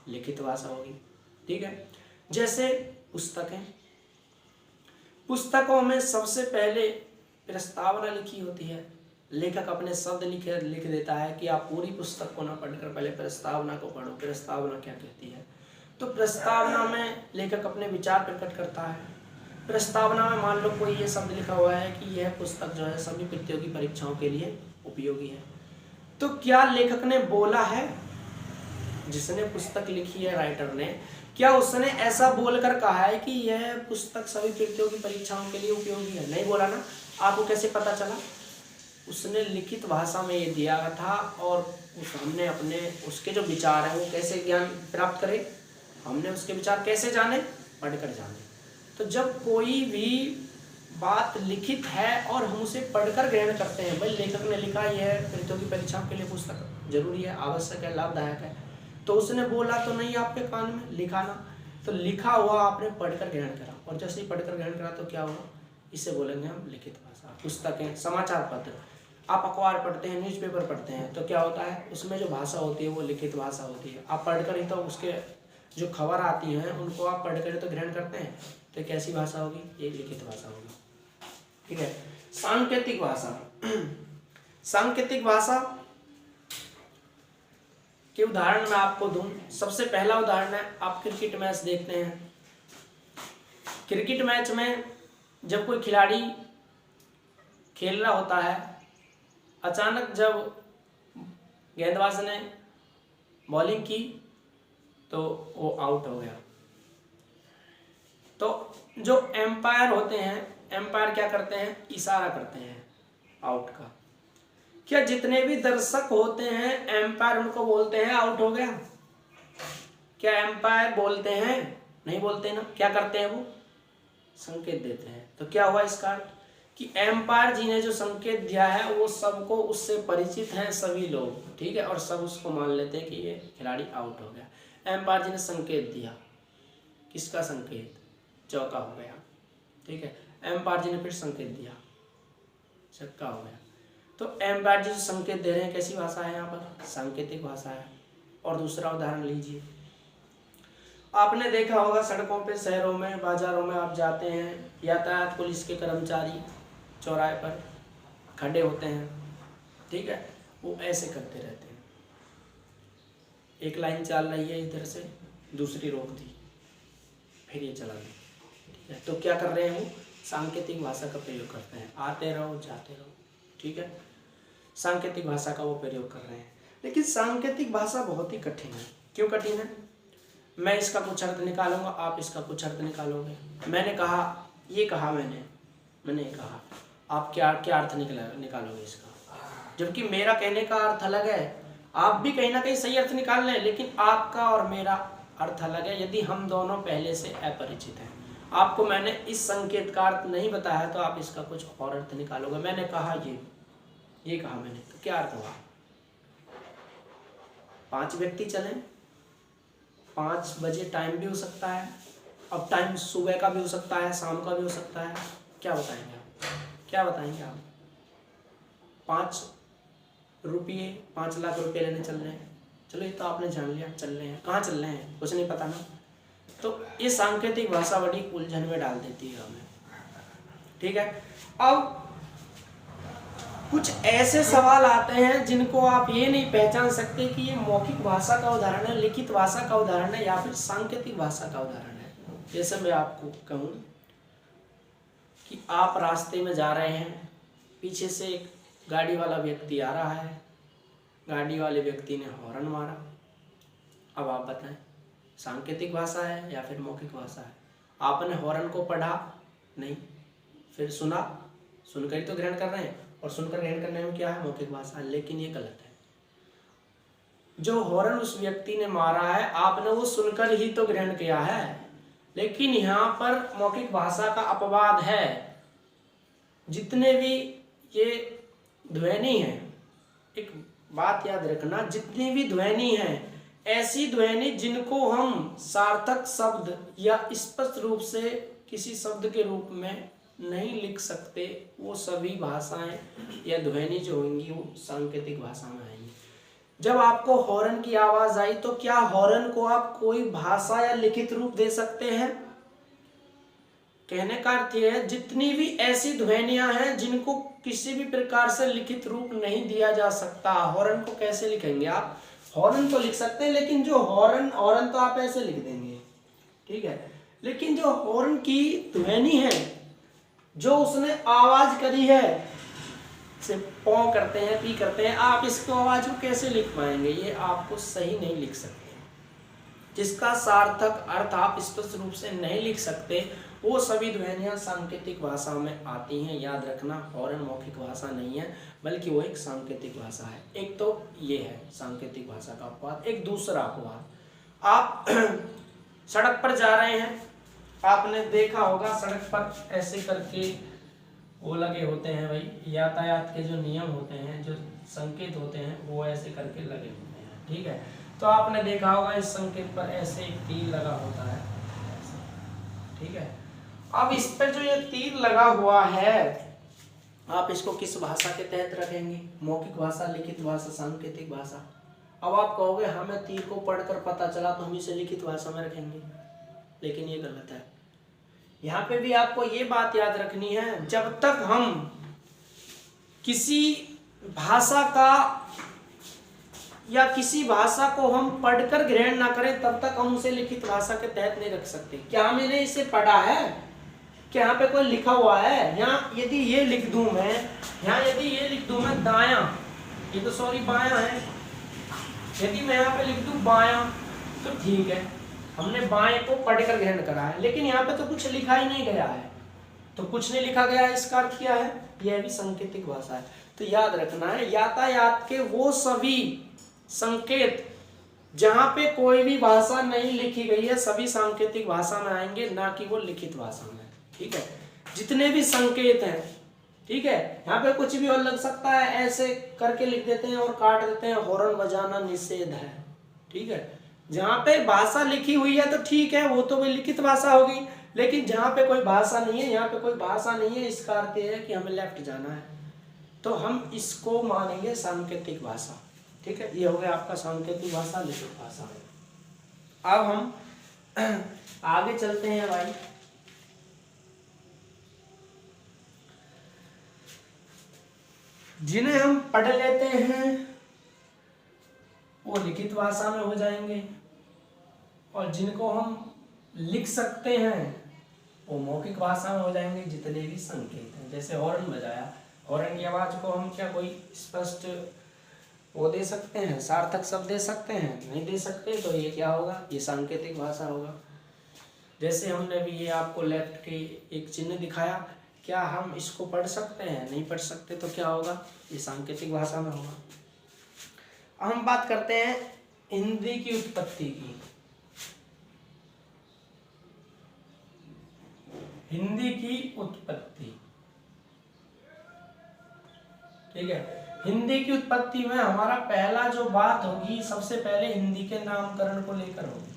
लिखित भाषा होगी, ठीक है। जैसे पुस्तकें, पुस्तकों में सबसे पहले प्रस्तावना लिखी होती है, लेखक अपने शब्द लिख देता है कि आप पूरी पुस्तक को ना पढ़कर पहले प्रस्तावना को पढ़ो, प्रस्तावना क्या कहती है। तो प्रस्तावना में लेखक अपने विचार प्रकट करता है। प्रस्तावना में मान लो कोई ये शब्द लिखा हुआ है कि यह पुस्तक जो है सभी प्रतियोगी परीक्षाओं के लिए उपयोगी है, तो क्या लेखक ने बोला है, जिसने पुस्तक लिखी है राइटर ने, क्या उसने ऐसा बोलकर कहा है कि यह पुस्तक सभी प्रतियोगी परीक्षाओं के लिए उपयोगी है? नहीं बोला ना। आपको कैसे पता चला? उसने लिखित भाषा में ये दिया था, और हमने अपने उसके जो विचार हैं वो कैसे ज्ञान प्राप्त करें? हमने उसके विचार कैसे जाने? पढ़कर जाने। तो जब कोई भी बात लिखित है और हम उसे पढ़कर ग्रहण करते हैं, भाई लेखक ने लिखा यह प्रतियोगी परीक्षाओं के लिए पुस्तक जरूरी है, आवश्यक है, लाभदायक है, तो उसने बोला तो नहीं आपके कान में, लिखा ना, तो लिखा हुआ आपने पढ़कर ग्रहण करा, और जैसे ही पढ़कर ग्रहण करा तो क्या हुआ? इसे बोलेंगे हम लिखित भाषा। पुस्तकें, समाचार पत्र, आप अखबार पढ़ते हैं, न्यूज़पेपर पढ़ते हैं, तो क्या होता है? उसमें जो भाषा होती है वो लिखित भाषा होती है। आप पढ़कर ही तो उसके जो खबर आती हैं उनको आप पढ़कर तो ग्रहण करते हैं, तो कैसी भाषा होगी? ये लिखित भाषा होगी, ठीक है। सांकेतिक भाषा, सांकेतिक भाषा के उदाहरण मैं आपको दूं। सबसे पहला उदाहरण है, आप क्रिकेट मैच देखते हैं। क्रिकेट मैच में जब कोई खिलाड़ी खेल रहा होता है, अचानक जब गेंदबाज ने बॉलिंग की तो वो आउट हो गया, तो जो एम्पायर होते हैं, एम्पायर क्या करते हैं? इशारा करते हैं आउट का। क्या जितने भी दर्शक होते हैं एम्पायर उनको बोलते हैं आउट हो गया? क्या एम्पायर बोलते हैं? नहीं बोलते ना। क्या करते हैं? वो संकेत देते हैं। तो क्या हुआ इसका कि एम्पायर जी ने जो संकेत दिया है वो सबको उससे परिचित हैं सभी लोग, ठीक है, और सब उसको मान लेते हैं कि ये खिलाड़ी आउट हो गया। एम्पायर जी ने संकेत दिया, किसका संकेत? चौका हो गया, ठीक है। एम्पायर जी ने फिर संकेत दिया, छक्का हो गया। तो एम्पायर जी जो संकेत दे रहे हैं कैसी भाषा है, यहाँ पर सांकेतिक भाषा है। और दूसरा उदाहरण लीजिए, आपने देखा होगा सड़कों पे, शहरों में, बाजारों में आप जाते हैं, यातायात पुलिस के कर्मचारी चौराहे पर खड़े होते हैं, ठीक है, वो ऐसे करते रहते हैं। एक लाइन चल रही है इधर से, दूसरी रोक दी, फिर ये चला दी, ठीक है। तो क्या कर रहे हैं, वो सांकेतिक भाषा का प्रयोग करते हैं, आते रहो जाते रहो, ठीक है, सांकेतिक भाषा का वो प्रयोग कर रहे हैं। लेकिन सांकेतिक भाषा बहुत ही कठिन है। क्यों कठिन है? मैं इसका कुछ अर्थ निकालूंगा, आप इसका कुछ अर्थ निकालोगे। मैंने कहा, ये कहा मैंने कहा, आप क्या अर्थ निकालोगे इसका, जबकि मेरा कहने का अर्थ अलग है। आप भी कहीं ना कहीं सही अर्थ निकाल लें, लेकिन आपका और मेरा अर्थ अलग है यदि हम दोनों पहले से अपरिचित हैं। आपको मैंने इस संकेत का अर्थ नहीं बताया तो आप इसका कुछ और अर्थ निकालोगे। मैंने कहा ये कहा मैंने, तो क्या अर्थ हुआ? 5 व्यक्ति चलें, 5 बजे टाइम भी हो सकता है, अब टाइम सुबह का भी हो सकता है, शाम का भी हो सकता है। क्या बताएंगे आप? 5 रुपये, 5 लाख रुपए लेने चल रहे हैं। चलो ये तो आपने जान लिया, चल रहे हैं, कहाँ चल रहे हैं कुछ नहीं पता ना। तो ये सांकेतिक भाषा बड़ी उलझन में डाल देती है हमें, ठीक है। अब कुछ ऐसे सवाल आते हैं जिनको आप ये नहीं पहचान सकते कि ये मौखिक भाषा का उदाहरण है, लिखित भाषा का उदाहरण है, या फिर सांकेतिक भाषा का उदाहरण है। जैसे मैं आपको कहूँ कि आप रास्ते में जा रहे हैं, पीछे से एक गाड़ी वाला व्यक्ति आ रहा है, गाड़ी वाले व्यक्ति ने हॉर्न मारा। अब आप बताएं, सांकेतिक भाषा है या फिर मौखिक भाषा है? आपने हॉर्न को पढ़ा नहीं, फिर सुना, सुनकर ही तो ग्रहण कर रहे हैं, और सुनकर ग्रहण करने में क्या है, मौखिक भाषा। लेकिन ये गलत है। जो हॉर्न उस व्यक्ति ने मारा है, आपने वो सुनकर ही तो ग्रहण किया है, लेकिन यहाँ पर मौखिक भाषा का अपवाद है। जितने भी ये ध्वनि है, एक बात याद रखना, जितनी भी ध्वनि है, ऐसी ध्वनि जिनको हम सार्थक शब्द या स्पष्ट रूप से किसी शब्द के रूप में नहीं लिख सकते, वो सभी भाषाएं या ध्वनि जो होंगी वो सांकेतिक भाषा में आएंगी। जब आपको हॉर्न की आवाज आई तो क्या हॉर्न को आप कोई भाषा या लिखित रूप दे सकते हैं? कहने का अर्थ यह है, जितनी भी ऐसी ध्वनियां हैं जिनको किसी भी प्रकार से लिखित रूप नहीं दिया जा सकता, हॉर्न को कैसे लिखेंगे आप? हॉर्न तो लिख सकते हैं, लेकिन जो हॉर्न तो आप ऐसे लिख देंगे, ठीक है। लेकिन जो हॉर्न की ध्वनि है, जो उसने आवाज करी है, से पौ करते हैं, पी करते हैं, आप इसको आवाज को कैसे लिख पाएंगे? ये आपको सही नहीं लिख सकते। जिसका सार्थक अर्थ आप स्पष्ट रूप से नहीं लिख सकते, वो सभी ध्वनियां सांकेतिक भाषा में आती हैं। याद रखना, हॉर्न मौखिक भाषा नहीं है, बल्कि वो एक सांकेतिक भाषा है। एक तो ये है सांकेतिक भाषा का अपवाद। एक दूसरा अपवाद, आप सड़क पर जा रहे हैं, आपने देखा होगा सड़क पर ऐसे करके वो लगे होते हैं भाई, यातायात के जो नियम होते हैं, जो संकेत होते हैं, वो ऐसे करके लगे होते हैं, ठीक है। तो आपने देखा होगा इस संकेत पर ऐसे एक तीर लगा होता है, ठीक है। अब इस पर जो ये तीर लगा हुआ है, आप इसको किस भाषा के तहत रखेंगे? मौखिक भाषा, लिखित भाषा, सांकेतिक भाषा? अब आप कहोगे हमें तीर को पढ़कर पता चला तो हम इसे लिखित भाषा में रखेंगे, लेकिन ये गलत है। यहाँ पे भी आपको ये बात याद रखनी है, जब तक हम किसी भाषा का या किसी भाषा को हम पढ़कर ग्रहण ना करें, तब तक हम उसे लिखित भाषा के तहत नहीं रख सकते। क्या मैंने इसे पढ़ा है? क्या यहाँ पे कोई लिखा हुआ है? यहाँ यदि ये लिख दूं मैं, यहाँ यदि ये लिख दूं मैं दायां, ये तो सॉरी बायां है, यदि मैं यहाँ पे लिख दूं बायां तो ठीक है, हमने बाएं को पढ़कर ग्रहण करा है। लेकिन यहाँ पे तो कुछ लिखा ही नहीं गया है, तो कुछ नहीं लिखा गया है, इसका अर्थ क्या है? यह भी सांकेतिक भाषा है। तो याद रखना है, यातायात के वो सभी संकेत जहाँ पे कोई भी भाषा नहीं लिखी गई है, सभी सांकेतिक भाषा में आएंगे, ना कि वो लिखित भाषा में, ठीक है। जितने भी संकेत हैं, ठीक है, यहाँ पे कुछ भी और लग सकता है, ऐसे करके लिख देते हैं और काट देते हैं, हॉर्न बजाना निषेध है, ठीक है। जहाँ पे भाषा लिखी हुई है तो ठीक है, वो तो भी लिखित भाषा होगी, लेकिन जहाँ पे कोई भाषा नहीं है, यहाँ पे कोई भाषा नहीं है, इसका अर्थ है कि हमें लेफ्ट जाना है, तो हम इसको मानेंगे सांकेतिक भाषा। ठीक है, ये हो गया आपका सांकेतिक भाषा, लिखित भाषा। अब हम आगे चलते हैं भाई। जिन्हें हम पढ़ लेते हैं वो लिखित भाषा में हो जाएंगे, और जिनको हम लिख सकते हैं वो मौखिक भाषा में हो जाएंगे, जितने भी संकेत हैं। जैसे हॉर्न बजाया, हॉर्न की आवाज को हम क्या कोई स्पष्ट वो दे सकते हैं, सार्थक शब्द दे सकते हैं? नहीं दे सकते, तो ये क्या होगा? ये सांकेतिक भाषा होगा। जैसे हमने भी ये आपको लेफ्ट के एक चिन्ह दिखाया, क्या हम इसको पढ़ सकते हैं? नहीं पढ़ सकते, तो क्या होगा? ये सांकेतिक भाषा में होगा। अब हम बात करते हैं हिंदी की उत्पत्ति की। हिंदी की उत्पत्ति, ठीक है। हिंदी की उत्पत्ति में हमारा पहला जो बात होगी, सबसे पहले हिंदी के नामकरण को लेकर होगी।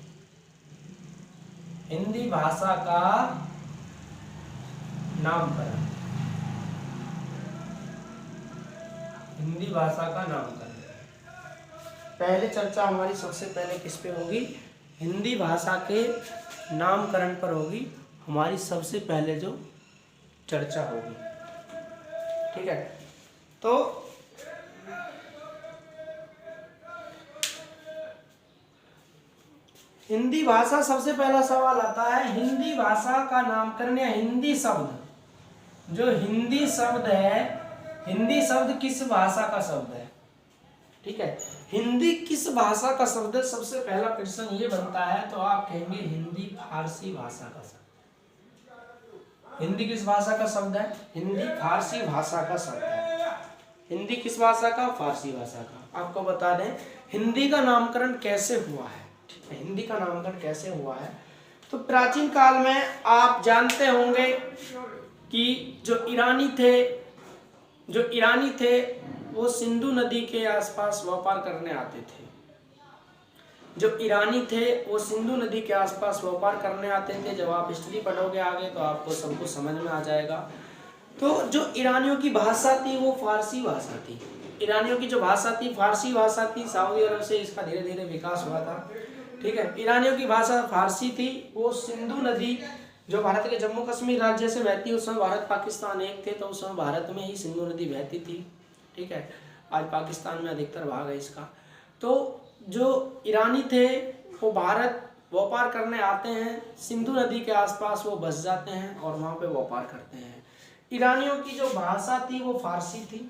हिंदी भाषा का नामकरण, हिंदी भाषा का नामकरण। पहले चर्चा हमारी सबसे पहले किस पे होगी? हिंदी भाषा के नामकरण पर होगी हमारी सबसे पहले जो चर्चा होगी। ठीक है, तो हिंदी भाषा, सबसे पहला सवाल आता है हिंदी भाषा का नामकरण या हिंदी शब्द। जो हिंदी शब्द है, हिंदी शब्द किस भाषा का शब्द है? ठीक है, हिंदी किस भाषा का शब्द है? सबसे पहला प्रश्न ये बनता है, तो आप कहेंगे हिंदी फारसी भाषा का शब्द। हिंदी किस भाषा का शब्द है? हिंदी फारसी भाषा का शब्द है। हिंदी किस भाषा का? फारसी भाषा का। आपको बता दें हिंदी का नामकरण कैसे हुआ है। ठीक है, हिंदी का नामकरण कैसे हुआ है? तो प्राचीन काल में आप जानते होंगे कि जो ईरानी थे वो सिंधु नदी के आसपास व्यापार करने आते थे। जो ईरानी थे वो सिंधु नदी के आसपास व्यापार करने आते थे। जब आप हिस्ट्री पढ़ोगे आगे तो आपको सब कुछ समझ में आ जाएगा। तो जो ईरानियों की भाषा थी वो फारसी भाषा थी। ईरानियों की जो भाषा थी फारसी भाषा थी। सऊदी अरब से इसका धीरे धीरे विकास हुआ था। ठीक है, ईरानियों की भाषा फारसी थी। वो सिंधु नदी जो भारत के जम्मू कश्मीर राज्य से बहती, उस समय भारत पाकिस्तान एक थे, तो उस समय भारत में ही सिंधु नदी बहती थी। ठीक है, आज पाकिस्तान में अधिकतर भाग है इसका। तो जो ईरानी थे वो भारत व्यापार करने आते हैं, सिंधु नदी के आसपास वो बस जाते हैं और वहाँ पे व्यापार करते हैं। ईरानियों की जो भाषा थी वो फारसी थी।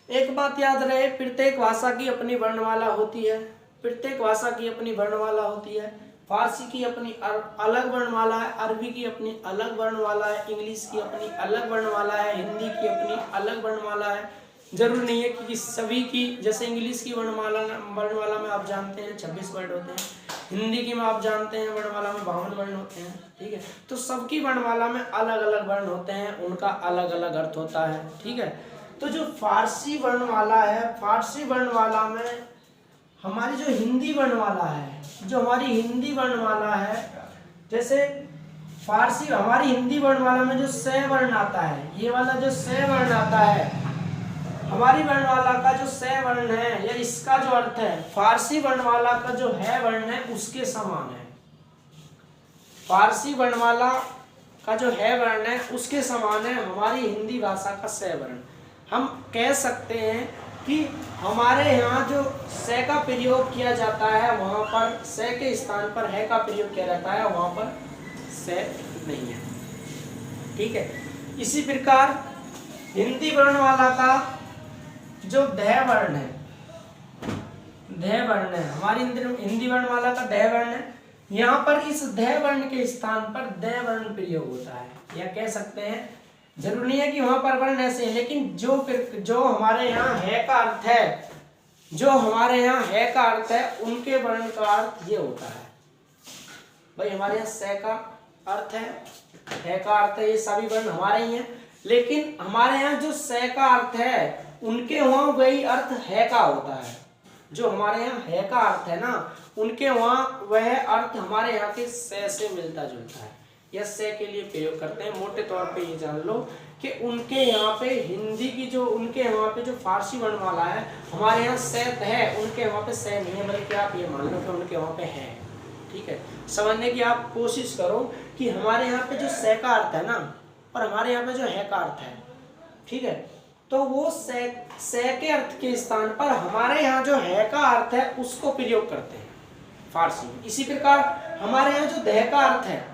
एक बात याद रहे, प्रत्येक भाषा की अपनी वर्णमाला होती है। प्रत्येक भाषा की अपनी वर्णमाला होती है। फारसी की अपनी अलग वर्णमाला है, अरबी की अपनी अलग वर्णमाला है, इंग्लिश की अपनी अलग वर्णमाला है, हिंदी की अपनी अलग वर्णमाला है। जरूर नहीं है कि सभी की, जैसे इंग्लिश की वर्णमाला में आप जानते हैं 26 वर्ड होते हैं, हिंदी की में आप जानते हैं वर्णमाला में 52 वर्ण होते हैं। ठीक है, तो सबकी वर्णमाला में अलग अलग वर्ण होते हैं, उनका अलग अलग अर्थ होता है। ठीक है, तो जो फारसी वर्णमाला है, फारसी वर्णमाला में हमारी जो हिंदी वर्णमाला है, जो हमारी हिंदी वर्णमाला है, जैसे फारसी हमारी हिंदी वर्णमाला में जो स वर्ण आता है, ये वाला जो स वर्ण आता है, हमारी वर्णमाला का जो स वर्ण है या इसका जो अर्थ है फारसी वर्णमाला का जो है वर्ण है उसके समान है। फारसी वर्णमाला का जो है वर्ण है उसके समान है हमारी हिंदी भाषा का स वर्ण। हम कह सकते हैं कि हमारे यहाँ जो से का प्रयोग किया जाता है वहाँ पर से के स्थान पर है का प्रयोग किया जाता है, वहाँ पर से नहीं है। ठीक है, इसी प्रकार हिंदी वर्णमाला का जो ध वर्ण है, ध वर्ण है, हमारी हिंदी वर्णमाला का ध वर्ण है। यहाँ पर इस ध वर्ण के स्थान पर द वर्ण प्रयोग होता है, या कह सकते हैं जरूर नहीं है कि वहां पर वर्ण ऐसे है, लेकिन जो हमारे यहाँ है का अर्थ है, जो हमारे यहाँ है का अर्थ है, उनके वर्ण का अर्थ ये होता है। भाई हमारे यहाँ से का अर्थ है का अर्थ है, ये सभी वर्ण हमारे ही हैं, लेकिन हमारे यहाँ जो से का अर्थ है उनके वहाँ वही अर्थ है का होता है। जो हमारे यहाँ है का अर्थ है ना, उनके वहाँ वह अर्थ हमारे यहाँ के से मिलता जुलता है। या से के लिए प्रयोग करते हैं। मोटे तौर पे ये जान लो कि उनके यहाँ पे हिंदी की जो उनके यहाँ पे जो फारसी वर्णमाला है, हमारे यहाँ से है, उनके वहाँ पे से नहीं है, बल्कि आप ये मान लो कि उनके वहाँ पे है। ठीक है, समझने की आप कोशिश करो कि हमारे यहाँ पे जो से का अर्थ है ना, और हमारे यहाँ पे जो है का अर्थ है, ठीक है, तो वो से के अर्थ के स्थान पर हमारे यहाँ जो है का अर्थ है उसको प्रयोग करते हैं फारसी में। इसी प्रकार हमारे यहाँ जो दह का अर्थ है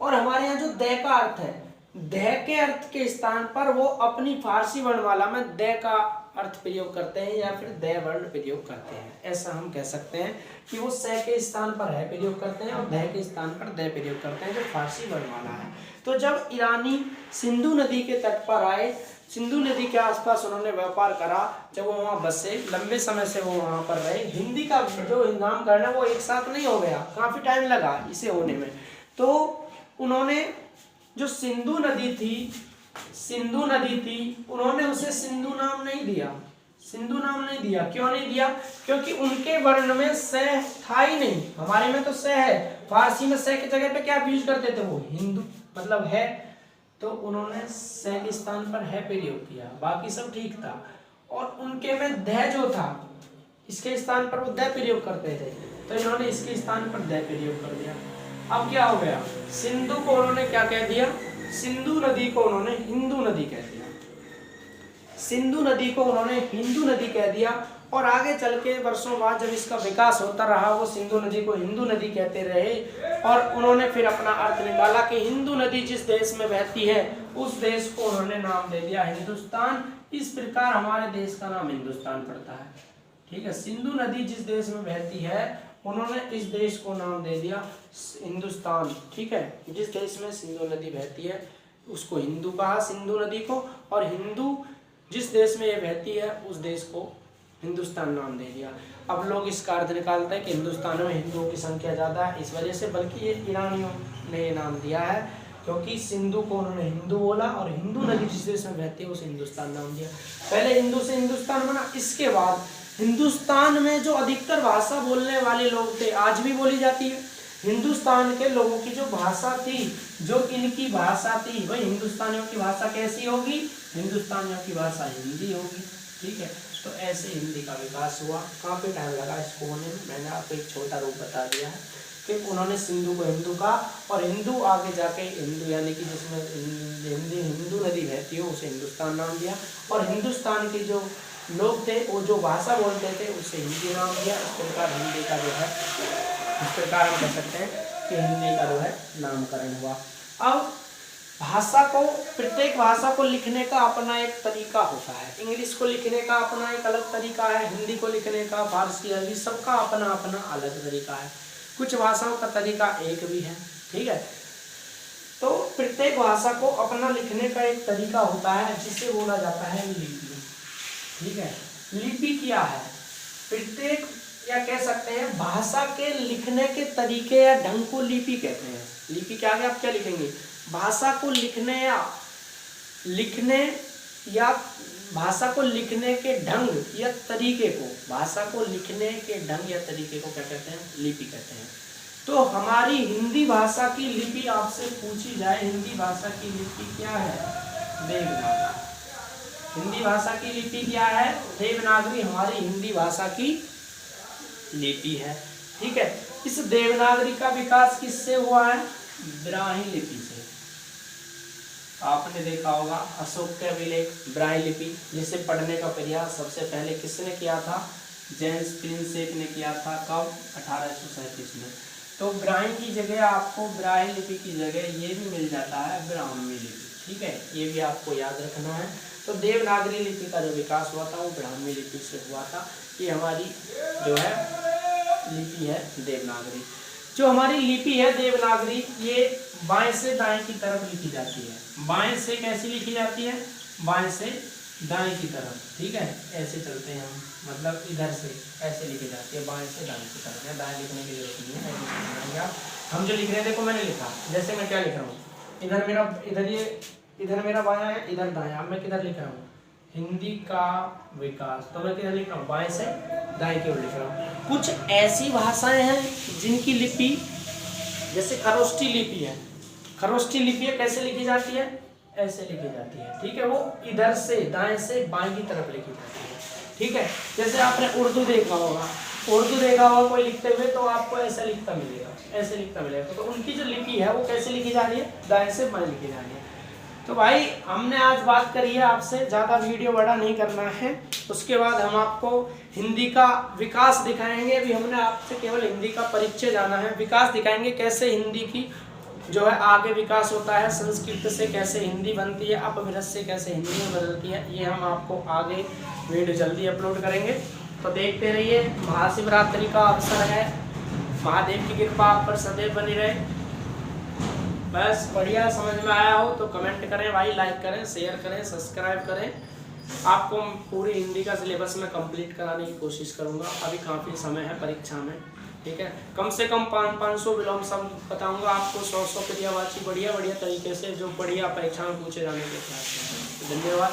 और हमारे यहाँ जो दह का अर्थ है, दह के अर्थ के स्थान पर वो अपनी फारसी वर्णमाला में दह का अर्थ प्रयोग करते हैं या फिर दह वर्ण प्रयोग करते हैं। ऐसा हम कह सकते हैं कि वो से के स्थान पर है प्रयोग करते हैं और दह के स्थान पर दह प्रयोग करते हैं, जो फारसी वर्णमाला है। तो जब ईरानी सिंधु नदी के तट पर आए, सिंधु नदी के आसपास उन्होंने व्यापार करा, जब वो वहाँ बसे, लंबे समय से वो वहाँ पर रहे, हिंदी का जो नामकरण है वो एक साथ नहीं हो गया, काफी टाइम लगा इसे होने में। तो उन्होंने जो सिंधु नदी थी उन्होंने उसे सिंधु नाम नहीं दिया, सिंधु नाम नहीं दिया। क्यों नहीं दिया? क्योंकि उनके वर्ण में से था ही नहीं, हमारे में तो से है, फारसी में से की जगह पे क्या यूज करते थे वो, हिंदू मतलब है, तो उन्होंने से के स्थान पर है प्रयोग किया, बाकी सब ठीक था। और उनके में दह जो था, इसके स्थान पर वो दह प्रयोग करते थे, तो इन्होंने इसके स्थान पर दह प्रयोग कर दिया। अब क्या हो गया, सिंधु को उन्होंने क्या कह दिया, सिंधु नदी को उन्होंने हिंदू नदी कह दिया, सिंधु नदी को उन्होंने हिंदू नदी कह दिया। और आगे चल के वर्षों बाद जब इसका विकास होता रहा, वो सिंधु नदी को हिंदू नदी कहते रहे, और उन्होंने फिर अपना अर्थ निकाला कि हिंदू नदी जिस देश में बहती है उस देश को उन्होंने नाम दे दिया हिंदुस्तान। इस प्रकार हमारे देश का नाम हिंदुस्तान पड़ता है। ठीक है, सिंधु नदी जिस देश में बहती है उन्होंने इस देश को नाम दे दिया हिंदुस्तान। ठीक है, जिस देश में सिंधु नदी बहती है उसको हिंदू कहा, सिंधु नदी को, और हिंदू जिस देश में ये बहती है उस देश को हिंदुस्तान नाम दे दिया। अब लोग इसका अर्थ निकालते हैं कि हिंदुस्तान में हिंदुओं की संख्या ज़्यादा है इस वजह से, बल्कि ये ईरानियों ने ये नाम दिया है क्योंकि सिंधु को उन्होंने हिंदू बोला और हिंदू नदी जिस देश में बहती है उसे हिंदुस्तान नाम दिया। पहले हिंदू से हिंदुस्तान बना, इसके बाद हिंदुस्तान में जो अधिकतर भाषा बोलने वाले लोग थे, आज भी बोली जाती है, हिंदुस्तान के लोगों की जो भाषा थी, जो इनकी भाषा थी, वही हिंदुस्तानियों की भाषा कैसी होगी, हिंदुस्तानियों की भाषा हिंदी होगी। ठीक है, तो ऐसे हिंदी का विकास हुआ, काफी टाइम लगा इसको होने में। मैंने आपको एक छोटा रूप बता दिया है कि उन्होंने सिंधु को हिंदू कहा, और हिंदू आगे जाके हिंदू यानी कि जिसमें हिंदू नदी बहती हो उसे हिंदुस्तान नाम दिया, और हिंदुस्तान के जो लोग थे वो जो भाषा बोलते थे उसे हिंदी नाम दिया। इस प्रकार हिंदी का जो है, इस प्रकार हम कह सकते हैं कि हिंदी का जो है नामकरण हुआ। अब भाषा को, प्रत्येक भाषा को लिखने का अपना एक तरीका होता है। इंग्लिश को लिखने का अपना एक अलग तरीका है, हिंदी को लिखने का, फारसी, अरबी, सबका अपना अपना अलग तरीका है। कुछ भाषाओं का तरीका एक भी है। ठीक है, तो प्रत्येक भाषा को अपना लिखने का एक तरीका होता है जिसे बोला जाता है लिपि। ठीक है, लिपि क्या है? प्रत्येक, या कह सकते हैं भाषा के लिखने के तरीके या ढंग को लिपि कहते हैं। लिपि क्या है, आप क्या लिखेंगे, भाषा को लिखने या भाषा को लिखने के ढंग या तरीके को, भाषा को लिखने के ढंग या तरीके को क्या कहते हैं, लिपि कहते हैं। तो हमारी हिंदी भाषा की लिपि आपसे पूछी जाए, हिंदी भाषा की लिपि क्या है, देवनागरी। हिंदी भाषा की लिपि क्या है, देवनागरी हमारी हिंदी भाषा की लिपि है। ठीक है, इस देवनागरी का विकास किससे हुआ है, ब्राह्मी लिपि से। आपने देखा होगा अशोक के अभिलेख ब्राह्मी लिपि, जिसे पढ़ने का प्रयास सबसे पहले किसने किया था, जेम्स प्रिंसेप ने किया था। कब, 1837 में। तो ब्राह्मी की जगह आपको, ब्राह्मी लिपि की जगह ये भी मिल जाता है ब्राह्मी लिपि। ठीक है, ये भी आपको याद रखना है। तो देवनागरी लिपि का जो विकास हुआ था वो ब्राह्मी लिपि से हुआ था। ये हमारी जो है लिपि है देवनागरी। जो हमारी लिपि है देवनागरी, ये बाएं से दाएं की तरफ लिखी जाती है। बाएं से कैसी लिखी जाती है, बाएं से दाएं की तरफ। ठीक है, ऐसे चलते हैं हम, मतलब इधर से ऐसे लिखी जाती है, बाएं से दाएं की तरफ। दाएं लिखने की जरूरत नहीं है, ऐसे लिखेंगे आप। हम जो लिख रहे थे, देखो मैंने लिखा, जैसे मैं क्या लिख रहा हूँ, इधर मेरा बायां है, इधर दायां। अब मैं किधर लिख रहा हूँ, हिंदी का विकास, तो मैं किधर लिख रहा हूँ, बाएं से दाएं की ओर लिख रहा हूँ। कुछ ऐसी भाषाएं हैं जिनकी लिपि जैसे खरोष्ठी लिपि है, खरोष्ठी लिपि कैसे लिखी जाती है, ऐसे लिखी जाती है, ठीक है। वो इधर से दाएं से बाएं की तरफ लिखी जाती है, ठीक है। जैसे आपने उर्दू देखा होगा, कोई लिखते हुए तो आपको ऐसा लिखता मिलेगा, ऐसे लिखता मिलेगा। तो उनकी जो लिपि है वो कैसे लिखी जा रही है, दाएं से बाएं लिखी जा रही है। तो भाई हमने आज बात करी है आपसे, ज़्यादा वीडियो बड़ा नहीं करना है। उसके बाद हम आपको हिंदी का विकास दिखाएंगे। अभी हमने आपसे केवल हिंदी का परिचय जाना है, विकास दिखाएंगे कैसे हिंदी की जो है आगे विकास होता है, संस्कृत से कैसे हिंदी बनती है, अपभ्रंश से कैसे हिंदी में बदलती है। ये हम आपको आगे वीडियो जल्दी अपलोड करेंगे, तो देखते रहिए। महाशिवरात्रि का अवसर है, महादेव की कृपा आप पर सदैव बनी रहे। बस बढ़िया समझ में आया हो तो कमेंट करें भाई, लाइक करें, शेयर करें, सब्सक्राइब करें। आपको पूरी हिंदी का सिलेबस में कंप्लीट कराने की कोशिश करूंगा। अभी काफ़ी समय है परीक्षा में, ठीक है। कम से कम 500 विलोम शब्द बताऊंगा आपको, 100 क्रियावाची बढ़िया तरीके से, जो बढ़िया परीक्षा में पूछे जाने के प्रयास। धन्यवाद।